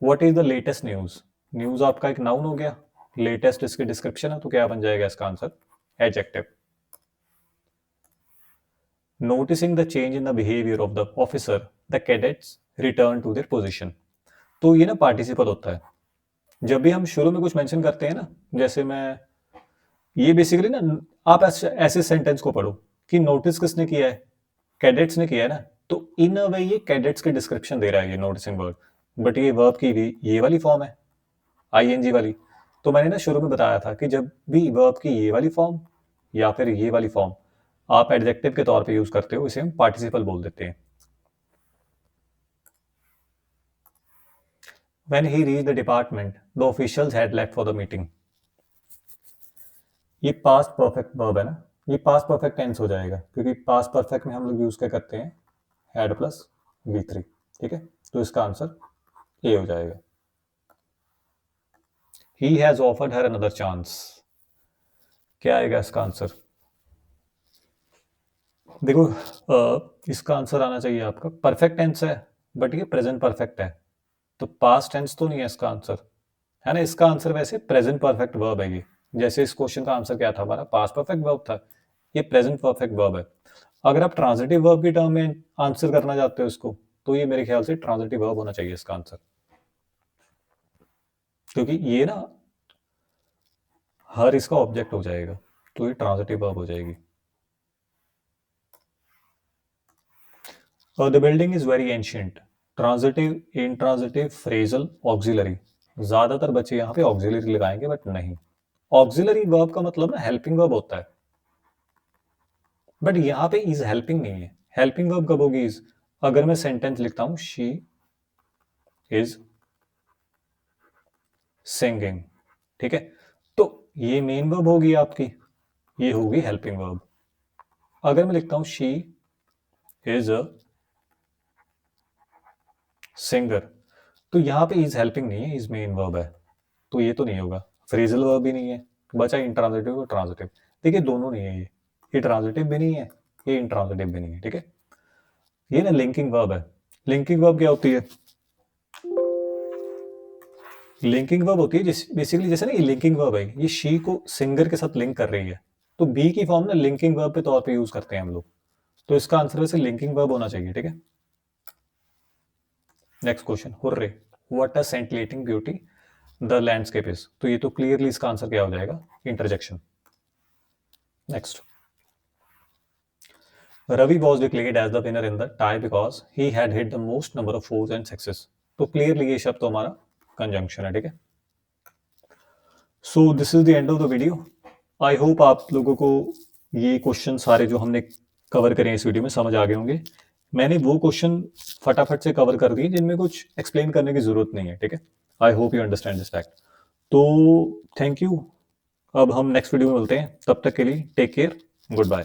What is the latest news, news आपका एक नाउन हो गया, लेटेस्ट इसकी डिस्क्रिप्शन है, तो क्या बन जाएगा इसका answer, adjective. Noticing the change in the behavior of the officer, the cadets return to their position, तो ये ना पार्टिसिपल होता है, जब भी हम शुरू में कुछ मेंशन करते हैं ना, जैसे मैं ये बेसिकली ना, आप ऐसे सेंटेंस को पढ़ो कि नोटिस किसने किया है, कैडेट्स ने किया है ना, तो इन अ वे ये कैडेट्स की डिस्क्रिप्शन दे रहा है ये नोटिसिंग वर्ड, बट ये वर्ब की भी ये वाली फॉर्म है, आईएनजी वाली। तो मैंने ना शुरू में बताया था कि जब भी वर्ब की ये वाली फॉर्म या फिर ये वाली फॉर्म आप एडजेक्टिव के तौर पे यूज करते हो, इसे हम पार्टिसिपल बोल देते हैं। When he reached the department, the officials had left for the meeting. ये पास्ट परफेक्ट वर्ब है ना, ये पास्ट परफेक्ट टेंस हो जाएगा, क्योंकि पास्ट परफेक्ट में हम लोग यूज क्या करते हैं, हैड प्लस V3, ठीक है, तो इसका आंसर ए हो जाएगा। He has offered her another chance, क्या आएगा इसका आंसर, देखो इसका आंसर आना चाहिए आपका, परफेक्ट टेंस है बट ये प्रेजेंट परफेक्ट है, तो पास्ट टेंस तो नहीं है इसका आंसर, है ना, इसका आंसर वैसे प्रेजेंट परफेक्ट वर्ब है ये, जैसे इस क्वेश्चन का आंसर क्या था हमारा, पास्ट परफेक्ट वर्ब था, ये प्रेजेंट परफेक्ट वर्ब है। अगर आप ट्रांजिटिव वर्ब की टर्म में आंसर करना चाहते हो इसको, तो ये मेरे ख्याल से ट्रांजिटिव वर्ब होना चाहिए इसका आंसर, क्योंकि ये ना हर इसका ऑब्जेक्ट हो जाएगा, तो ये ट्रांजिटिव वर्ब हो जाएगी। The building is very ancient, transitive, intransitive, phrasal, auxiliary, ज्यादातर बच्चे यहाँ पे ऑक्सिलरी लगाएंगे बट नहीं, ऑक्सिलरी वर्ब का मतलब ना हेल्पिंग वर्ब होता है, बट यहाँ पे इज हेल्पिंग नहीं है, हेल्पिंग वर्ब कब होगी इज, अगर मैं सेंटेंस लिखता हूँ शी इज सिंगिंग। ठीक है, तो ये मेन वर्ब होगी आपकी, ये होगी हेल्पिंग वर्ब। अगर मैं लिखता हूं शी इज अ सिंगर, तो यहां पे इज हेल्पिंग नहीं है, इज मेन वर्ब है, तो ये तो नहीं होगा। फ्रेजल वर्ब भी नहीं है, बचा इंट्रांजिटिव और ट्रांजिटिव। देखिए दोनों नहीं है, ये ट्रांजिटिव भी नहीं है, ये इंट्रांजिटिव भी नहीं है। ठीक है, ये ना लिंकिंग वर्ब है। लिंकिंग वर्ब क्या होती है? लिंकिंग वर्ब होती है बेसिकली जैसे ना, ये लिंकिंग वर्ब है, ये शी को सिंगर के साथ लिंक कर रही है, तो बी की फॉर्म ना लिंकिंग वर्ब के तौर पे यूज करते हैं हम लोग, तो इसका आंसर वैसे लिंकिंग वर्ब होना चाहिए। ठीक है, next question, hurray what a scintillating beauty the landscape is. तो ये तो क्लियरली इसका आंसर क्या हो जाएगा? Interjection. Next, Ravi was declared as the winner in the tie because he had hit the most number of fours and sixes. तो clearly ये शब्द तो हमारा कंजंक्शन है। ठीक है, so this is the end of the video. I hope आप लोगों को ये क्वेश्चन सारे जो हमने कवर करे इस वीडियो में समझ आ गए होंगे। मैंने वो क्वेश्चन फटाफट से कवर कर दिए जिनमें कुछ एक्सप्लेन करने की जरूरत नहीं है। ठीक है, I hope you understand this fact. तो थैंक यू, अब हम नेक्स्ट वीडियो में मिलते हैं, तब तक के लिए टेक केयर, गुड बाय।